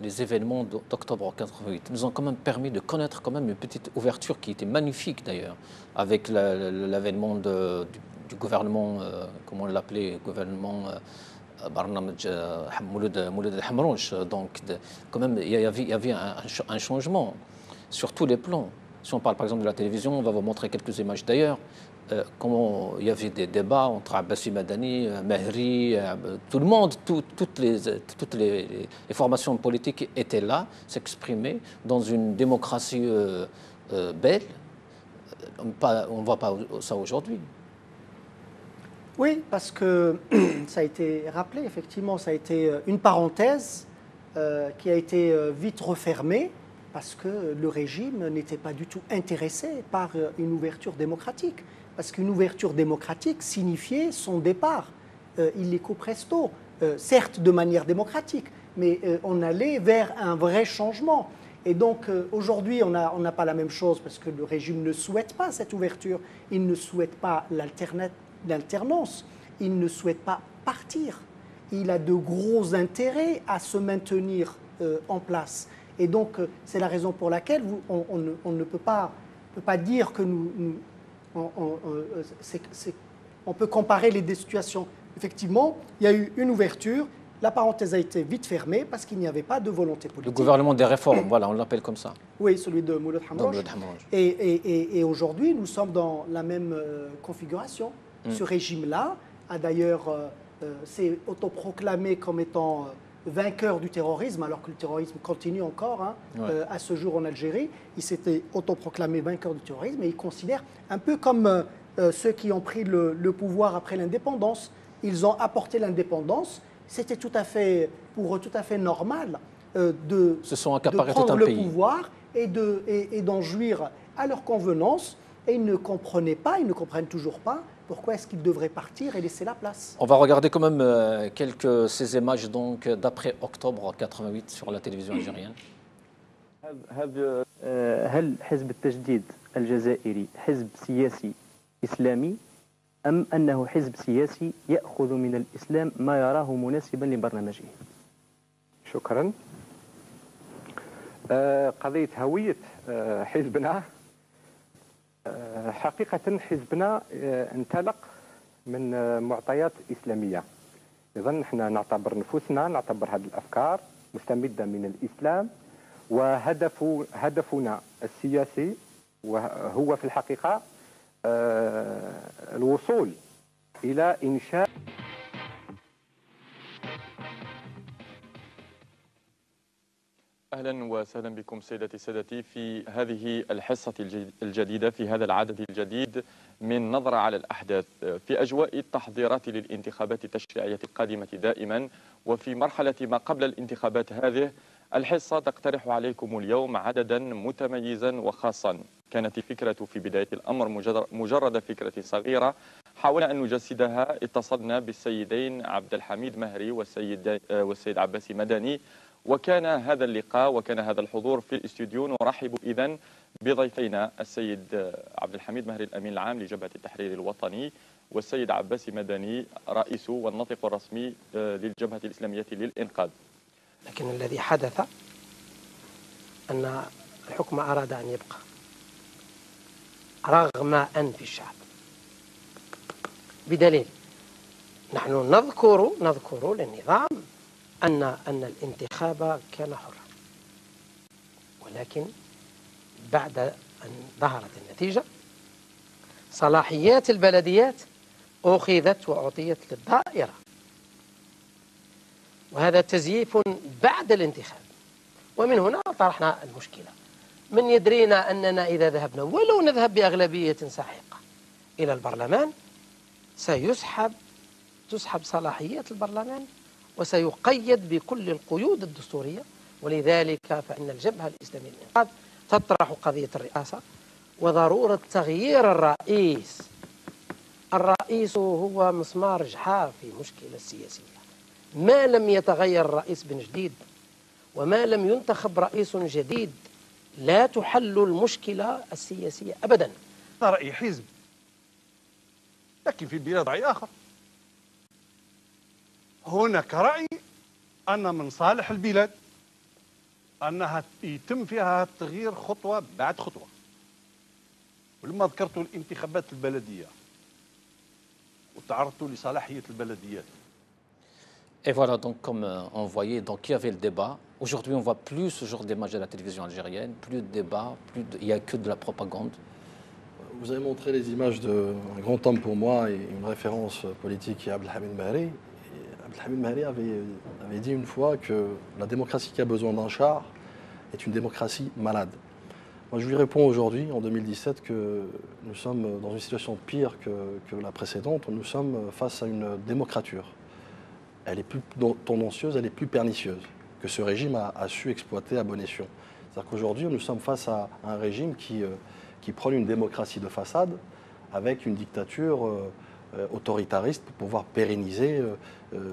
Les événements d'octobre 88 nous ont quand même permis de connaître quand même une petite ouverture qui était magnifique d'ailleurs, avec l'avènement du gouvernement, comment on l'appelait, gouvernement Barnamj Mouloud El-Hamrouch. Donc quand même il y avait un changement sur tous les plans. Si on parle par exemple de la télévision, on va vous montrer quelques images d'ailleurs. Comment il y avait des débats entre Abbassi Madani, Mahri, tout le monde, toutes les formations politiques étaient là, s'exprimaient dans une démocratie belle. On ne voit pas ça aujourd'hui. Oui, parce que ça a été rappelé, effectivement, ça a été une parenthèse qui a été vite refermée parce que le régime n'était pas du tout intéressé par une ouverture démocratique. Parce qu'une ouverture démocratique signifiait son départ illico presto, certes de manière démocratique, mais on allait vers un vrai changement. Et donc aujourd'hui, on n'a pas la même chose parce que le régime ne souhaite pas cette ouverture, il ne souhaite pas l'alternance, il ne souhaite pas partir. Il a de gros intérêts à se maintenir en place. Et donc c'est la raison pour laquelle on ne peut pas dire que on peut comparer les deux situations. Effectivement, il y a eu une ouverture, la parenthèse a été vite fermée parce qu'il n'y avait pas de volonté politique. Le gouvernement des réformes, voilà, on l'appelle comme ça. Oui, celui de Mouloud Hamrouch. Et aujourd'hui, nous sommes dans la même configuration. Ce régime-là a d'ailleurs s'est autoproclamé comme étant vainqueur du terrorisme, alors que le terrorisme continue encore à ce jour en Algérie. Il s'était autoproclamé vainqueur du terrorisme et il considère un peu comme ceux qui ont pris le pouvoir après l'indépendance. Ils ont apporté l'indépendance. C'était pour eux tout à fait normal de prendre le pouvoir et d'en jouir à leur convenance. Et ils ne comprenaient pas, ils ne comprennent toujours pas pourquoi est-ce qu'ils devraient partir et laisser la place. On va regarder quand même ces images donc d'après octobre 88 sur la télévision algérienne. هل حزب التجديد الجزائري حزب سياسي إسلامي أم أنه حزب سياسي يأخذ من الإسلام ما يراه مناسبا لبرنامجه؟ شكرا. قضية هوية حزبنا حقيقة حزبنا انطلق من معطيات إسلامية. إذا نحن نعتبر نفوسنا نعتبر هذه الأفكار مستمدة من الإسلام وهدفنا السياسي وهو في الحقيقة الوصول إلى إنشاء أهلا وسهلا بكم سيدتي سادتي في هذه الحصة الجديدة في هذا العدد الجديد من نظرة على الأحداث في أجواء التحضيرات للانتخابات التشريعية القادمة دائما وفي مرحلة ما قبل الانتخابات هذه. الحصة تقترح عليكم اليوم عددا متميزا وخاصا. كانت الفكرة في بداية الأمر مجرد فكرة صغيرة حاولنا أن نجسدها. اتصلنا بالسيدين عبد الحميد مهري والسيد عباسي مدني وكان هذا اللقاء وكان هذا الحضور في الاستوديو. نرحب إذن بضيفينا السيد عبد الحميد مهري الأمين العام لجبهة التحرير الوطني والسيد عباسي مدني رئيس والناطق الرسمي للجبهة الإسلامية للإنقاذ. لكن الذي حدث أن الحكم أراد أن يبقى رغم أنف الشعب بدليل نحن نذكر للنظام أن الانتخاب كان حرا ولكن بعد أن ظهرت النتيجة صلاحيات البلديات أخذت وأعطيت للدائرة وهذا تزييف بعد الانتخاب. ومن هنا طرحنا المشكلة. من يدرينا أننا إذا ذهبنا ولو نذهب بأغلبية ساحقة إلى البرلمان تسحب صلاحيات البرلمان وسيقيد بكل القيود الدستورية ولذلك فإن الجبهة الإسلامية للإنقاذ تطرح قضية الرئاسة وضرورة تغيير الرئيس. الرئيس هو مسمار جحا في مشكلة السياسية. ما لم يتغير الرئيس بن جديد وما لم ينتخب رئيس جديد لا تحل المشكلة السياسية أبدا. رأي حزب، لكن في البلاد رأي آخر. هناك رأي أن من صالح البلاد أنها يتم فيها التغيير خطوة بعد خطوة. ولما ذكرت الانتخابات البلدية وتعرضت لصلاحية البلديات. Et voilà, donc comme on voyait, donc il y avait le débat. Aujourd'hui, on ne voit plus ce genre d'image à la télévision algérienne, plus de débat, il n'y a que de la propagande. Vous avez montré les images d'un grand homme pour moi et une référence politique qui est Abdelhamid Mahri. Abdelhamid Mahri avait dit une fois que la démocratie qui a besoin d'un char est une démocratie malade. Moi, je lui réponds aujourd'hui, en 2017, que nous sommes dans une situation pire que la précédente. Nous sommes face à une démocrature. Elle est plus tendancieuse, elle est plus pernicieuse, que ce régime a su exploiter à bon escient. C'est-à-dire qu'aujourd'hui, nous sommes face à un régime qui prône une démocratie de façade avec une dictature autoritariste pour pouvoir pérenniser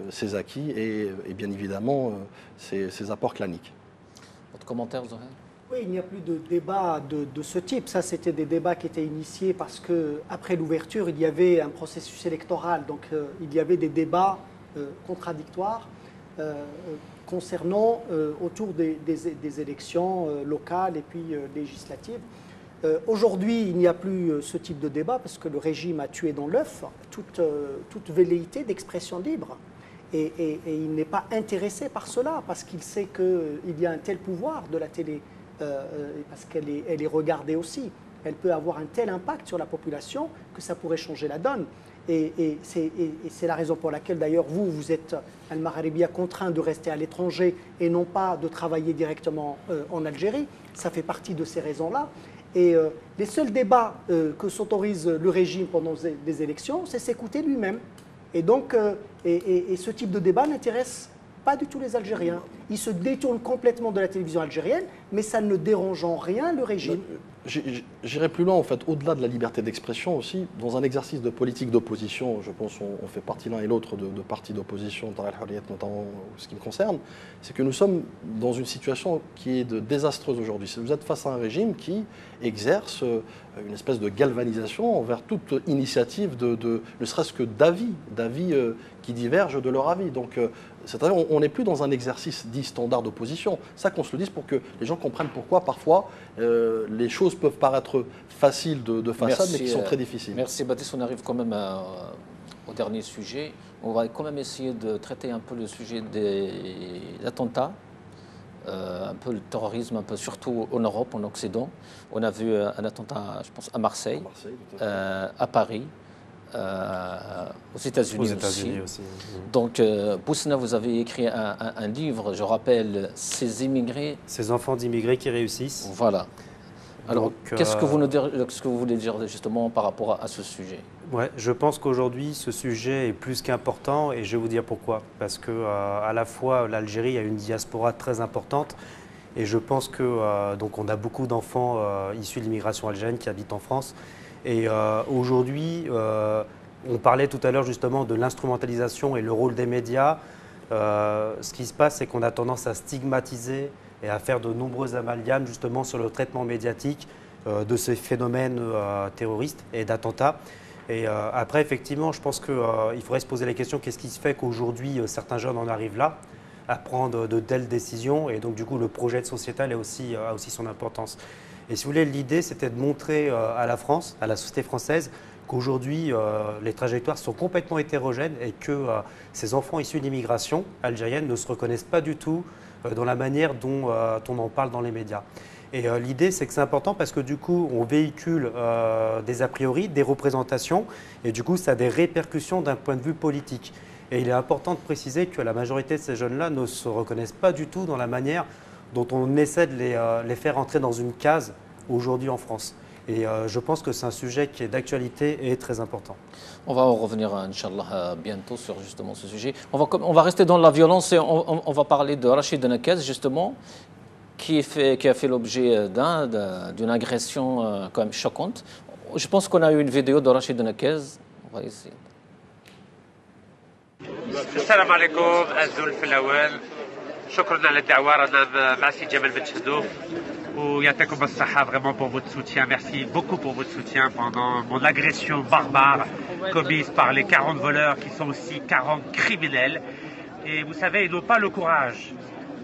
ses acquis et bien évidemment ses apports claniques. Votre commentaire, Zohar? Oui, il n'y a plus de débat de ce type. Ça, c'était des débats qui étaient initiés parce qu'après l'ouverture, il y avait un processus électoral. Donc, il y avait des débats contradictoires concernant autour des élections locales et puis législatives. Aujourd'hui, il n'y a plus ce type de débat parce que le régime a tué dans l'œuf toute velléité d'expression libre. Et il n'est pas intéressé par cela parce qu'il sait qu'il y a un tel pouvoir de la télé, parce qu'elle est regardée aussi. Elle peut avoir un tel impact sur la population que ça pourrait changer la donne. Et c'est la raison pour laquelle d'ailleurs vous êtes Al-Maghribia contraint de rester à l'étranger et non pas de travailler directement en Algérie. Ça fait partie de ces raisons-là. Et les seuls débats que s'autorise le régime pendant les élections, c'est s'écouter lui-même. Et donc, ce type de débat n'intéresse pas du tout les Algériens. Ils se détournent complètement de la télévision algérienne, mais ça ne dérange en rien le régime. J'irai plus loin, en fait, au-delà de la liberté d'expression aussi, dans un exercice de politique d'opposition, je pense qu'on fait partie l'un et l'autre de partis d'opposition, notamment ce qui me concerne, c'est que nous sommes dans une situation qui est désastreuse aujourd'hui. Vous êtes face à un régime qui exerce une espèce de galvanisation envers toute initiative ne serait-ce que d'avis qui divergent de leur avis. Donc, c'est-à-dire on n'est plus dans un exercice dit standard d'opposition. Ça, qu'on se le dise pour que les gens comprennent pourquoi parfois les choses peuvent paraître faciles de façade, mais qui sont très difficiles. Merci Baptiste, on arrive quand même au dernier sujet. On va quand même essayer de traiter un peu le sujet des attentats, un peu le terrorisme, un peu surtout en Europe, en Occident. On a vu un attentat, je pense, à Marseille, à Paris. Aux États-Unis aussi. Donc, Boussna, vous avez écrit un livre, je rappelle, Ces immigrés. Ces enfants d'immigrés qui réussissent. Voilà. Alors, qu'est-ce que vous voulez dire justement par rapport à ce sujet? Ouais, je pense qu'aujourd'hui, ce sujet est plus qu'important et je vais vous dire pourquoi. Parce que à la fois, l'Algérie a une diaspora très importante et je pense que donc on a beaucoup d'enfants issus de l'immigration algérienne qui habitent en France. Et aujourd'hui, on parlait tout à l'heure justement de l'instrumentalisation et le rôle des médias. Ce qui se passe, c'est qu'on a tendance à stigmatiser et à faire de nombreux amalgames justement sur le traitement médiatique de ces phénomènes terroristes et d'attentats. Et après, effectivement, je pense qu'il faudrait se poser la question, qu'est-ce qui se fait qu'aujourd'hui, certains jeunes en arrivent là à prendre de telles décisions? Et donc, du coup, le projet sociétal a aussi son importance. Et si vous voulez, l'idée, c'était de montrer à la France, à la société française, qu'aujourd'hui, les trajectoires sont complètement hétérogènes et que ces enfants issus d'immigration algérienne ne se reconnaissent pas du tout dans la manière dont on en parle dans les médias. Et l'idée, c'est que c'est important parce que du coup, on véhicule des a priori, des représentations, et du coup, ça a des répercussions d'un point de vue politique. Et il est important de préciser que la majorité de ces jeunes-là ne se reconnaissent pas du tout dans la manière dont on essaie de les faire entrer dans une case aujourd'hui en France. Et je pense que c'est un sujet qui est d'actualité et très important. On va en revenir, Inch'Allah, bientôt sur justement ce sujet. On va rester dans la violence et on va parler de Rachid Nekez, justement, qui a fait l'objet d'une agression quand même choquante. Je pense qu'on a eu une vidéo de Rachid Nekez. On va essayer. السلام عليكم الزول في الاول شكرا على الدعوه رانا مع سي جمال بن شندوف ويعطيكم الصحه vraiment pour votre soutien merci beaucoup pour votre soutien pendant mon agression barbare commise par les 40 voleurs qui sont aussi 40 criminels et vous savez ils n'ont pas le courage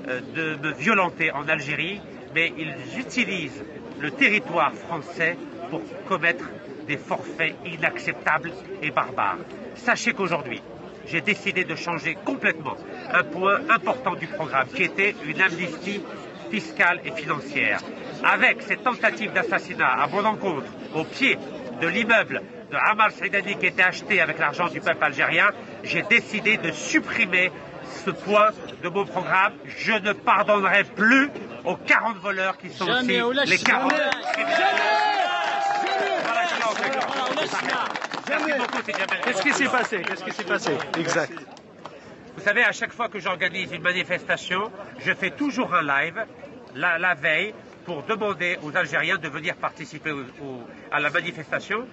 de me violenter en Algérie mais ils utilisent le territoire français pour commettre des forfaits inacceptables et barbares. Sachez qu'aujourd'hui j'ai décidé de changer complètement un point important du programme qui était une amnistie fiscale et financière. Avec cette tentative d'assassinat à mon encontre au pied de l'immeuble de Ammar Saïdani qui était acheté avec l'argent du peuple algérien, j'ai décidé de supprimer ce point de mon programme. Je ne pardonnerai plus aux 40 voleurs qui sont aussi les 40 Merci beaucoup, c'est Jamel. Qu'est-ce qui s'est passé? Qu'est-ce qui s'est passé? Exact. Vous savez, à chaque fois que j'organise une manifestation, je fais toujours un live la veille pour demander aux Algériens de venir participer à la manifestation.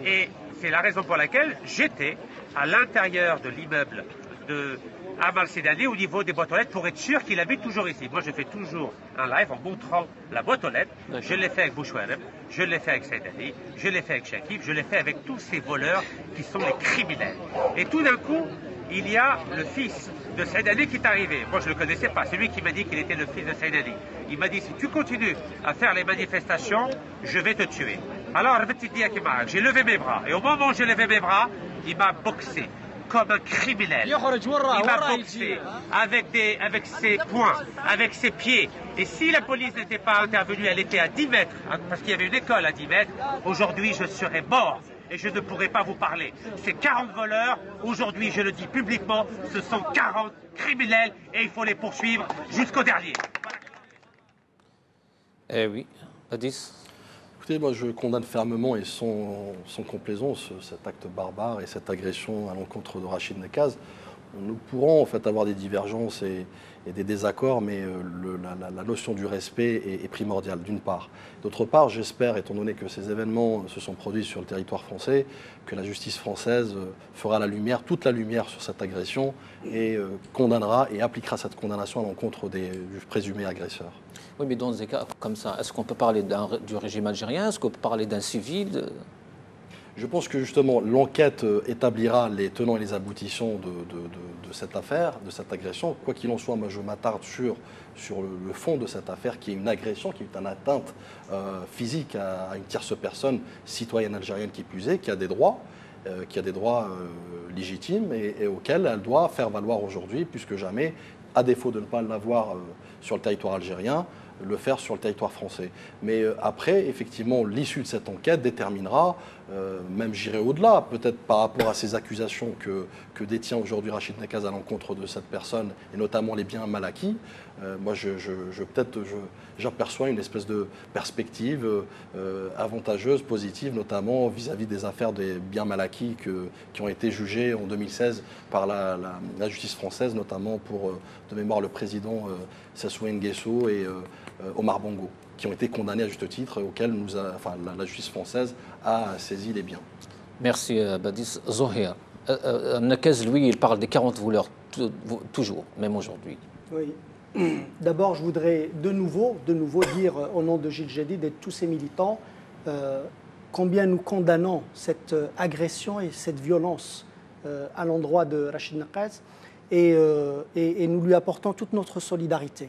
Et c'est la raison pour laquelle j'étais à l'intérieur de l'immeuble de Ammar Saïdani au niveau des boîtes aux lettres pour être sûr qu'il habite toujours ici. Moi, je fais toujours un live en montrant la boîte aux lettres. Je l'ai fait avec Bouchouareb, je l'ai fait avec Saïdani, je l'ai fait avec Chakif, je l'ai fait avec tous ces voleurs qui sont les criminels. Et tout d'un coup, il y a le fils de Saïdani qui est arrivé. Moi, je ne le connaissais pas. C'est lui qui m'a dit qu'il était le fils de Saïdani. Il m'a dit, si tu continues à faire les manifestations, je vais te tuer. Alors, j'ai levé mes bras. Et au moment où j'ai levé mes bras, il m'a boxé comme un criminel. Il m'a boxé avec ses poings, avec ses pieds. Et si la police n'était pas intervenue, elle était à 10 mètres, parce qu'il y avait une école à 10 mètres, aujourd'hui je serais mort et je ne pourrais pas vous parler. Ces 40 voleurs, aujourd'hui je le dis publiquement, ce sont 40 criminels et il faut les poursuivre jusqu'au dernier. Eh oui, Badis. Écoutez, moi je condamne fermement et sans complaisance cet acte barbare et cette agression à l'encontre de Rachid Nekez. Nous pourrons en fait avoir des divergences et des désaccords, mais la notion du respect est primordiale d'une part. D'autre part, j'espère, étant donné que ces événements se sont produits sur le territoire français, que la justice française fera la lumière, toute la lumière sur cette agression et condamnera et appliquera cette condamnation à l'encontre du présumé agresseur. Oui, mais dans des cas comme ça, est-ce qu'on peut parler du régime algérien? Est-ce qu'on peut parler d'un civil? Je pense que justement l'enquête établira les tenants et les aboutissants de cette affaire, de cette agression. Quoi qu'il en soit, moi je m'attarde sur le fond de cette affaire qui est une agression, qui est une atteinte physique à une tierce personne, citoyenne algérienne qui plus est, qui a des droits. Légitimes et auxquels elle doit faire valoir aujourd'hui, plus que jamais, à défaut de ne pas l'avoir sur le territoire algérien, le faire sur le territoire français. Mais après, effectivement, l'issue de cette enquête déterminera, même j'irai au-delà, peut-être par rapport à ces accusations que détient aujourd'hui Rachid Nekez à l'encontre de cette personne, et notamment les biens mal acquis. Moi, j'aperçois une espèce de perspective avantageuse, positive, notamment vis-à-vis des affaires des biens mal acquis qui ont été jugées en 2016 par la justice française, notamment pour, de mémoire, le président Sassou Nguesso et Omar Bongo, qui ont été condamnés à juste titre, auxquels la justice française a saisi les biens. Merci Badis. Zohir, Nekez, lui, il parle des 40 voleurs toujours, même aujourd'hui. Oui. D'abord, je voudrais de nouveau dire au nom de Gilles Jadid et de tous ses militants combien nous condamnons cette agression et cette violence à l'endroit de Rachid Nekez et nous lui apportons toute notre solidarité.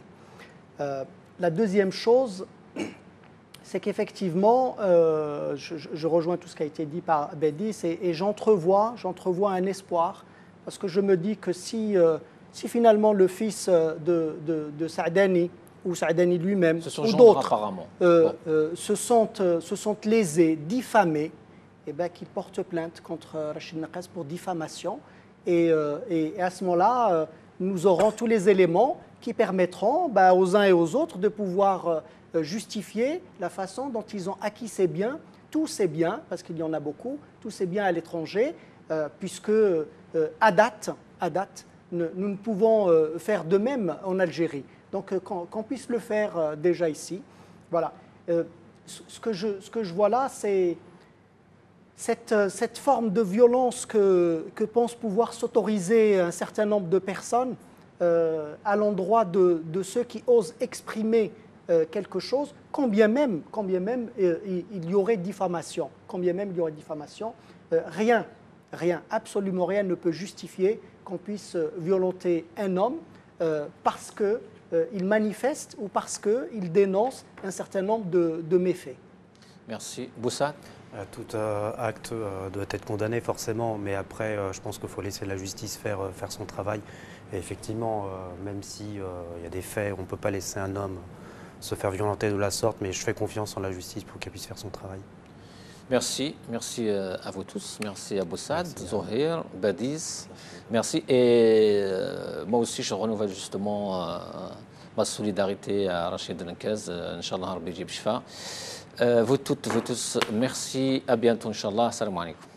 La deuxième chose, c'est qu'effectivement, je rejoins tout ce qui a été dit par Badis et j'entrevois un espoir, parce que je me dis que si finalement le fils de Saadani, ou Saadani lui-même, ou d'autres, se sont lésés, diffamés, eh bien, qu'ils portent plainte contre Rachid Nekez pour diffamation. Et à ce moment-là, nous aurons tous les éléments qui permettront aux uns et aux autres de pouvoir justifier la façon dont ils ont acquis ces biens, tous ces biens, parce qu'il y en a beaucoup, tous ces biens à l'étranger, puisque à date, nous ne pouvons faire de même en Algérie. Donc qu'on puisse le faire déjà ici. Voilà. Ce que je vois là, c'est cette forme de violence que pensent pouvoir s'autoriser un certain nombre de personnes à l'endroit de ceux qui osent exprimer quelque chose, quand bien même il y aurait diffamation. Rien, absolument rien ne peut justifier qu'on puisse violenter un homme parce qu'il manifeste ou parce qu'il dénonce un certain nombre de méfaits. Merci. Boussad? Tout acte doit être condamné forcément, mais après, je pense qu'il faut laisser la justice faire son travail. Et effectivement, même s'il y a des faits, on ne peut pas laisser un homme se faire violenter de la sorte, mais je fais confiance en la justice pour qu'elle puisse faire son travail. Merci à vous tous, merci à Boussad, Zohir, Badiz, merci. Et moi aussi, je renouvelle justement ma solidarité à Rachid Denkaz, Inch'Allah, Rabbi Jib Shfa. Vous toutes, vous tous, merci, à bientôt, Inch'Allah, salam alaikum.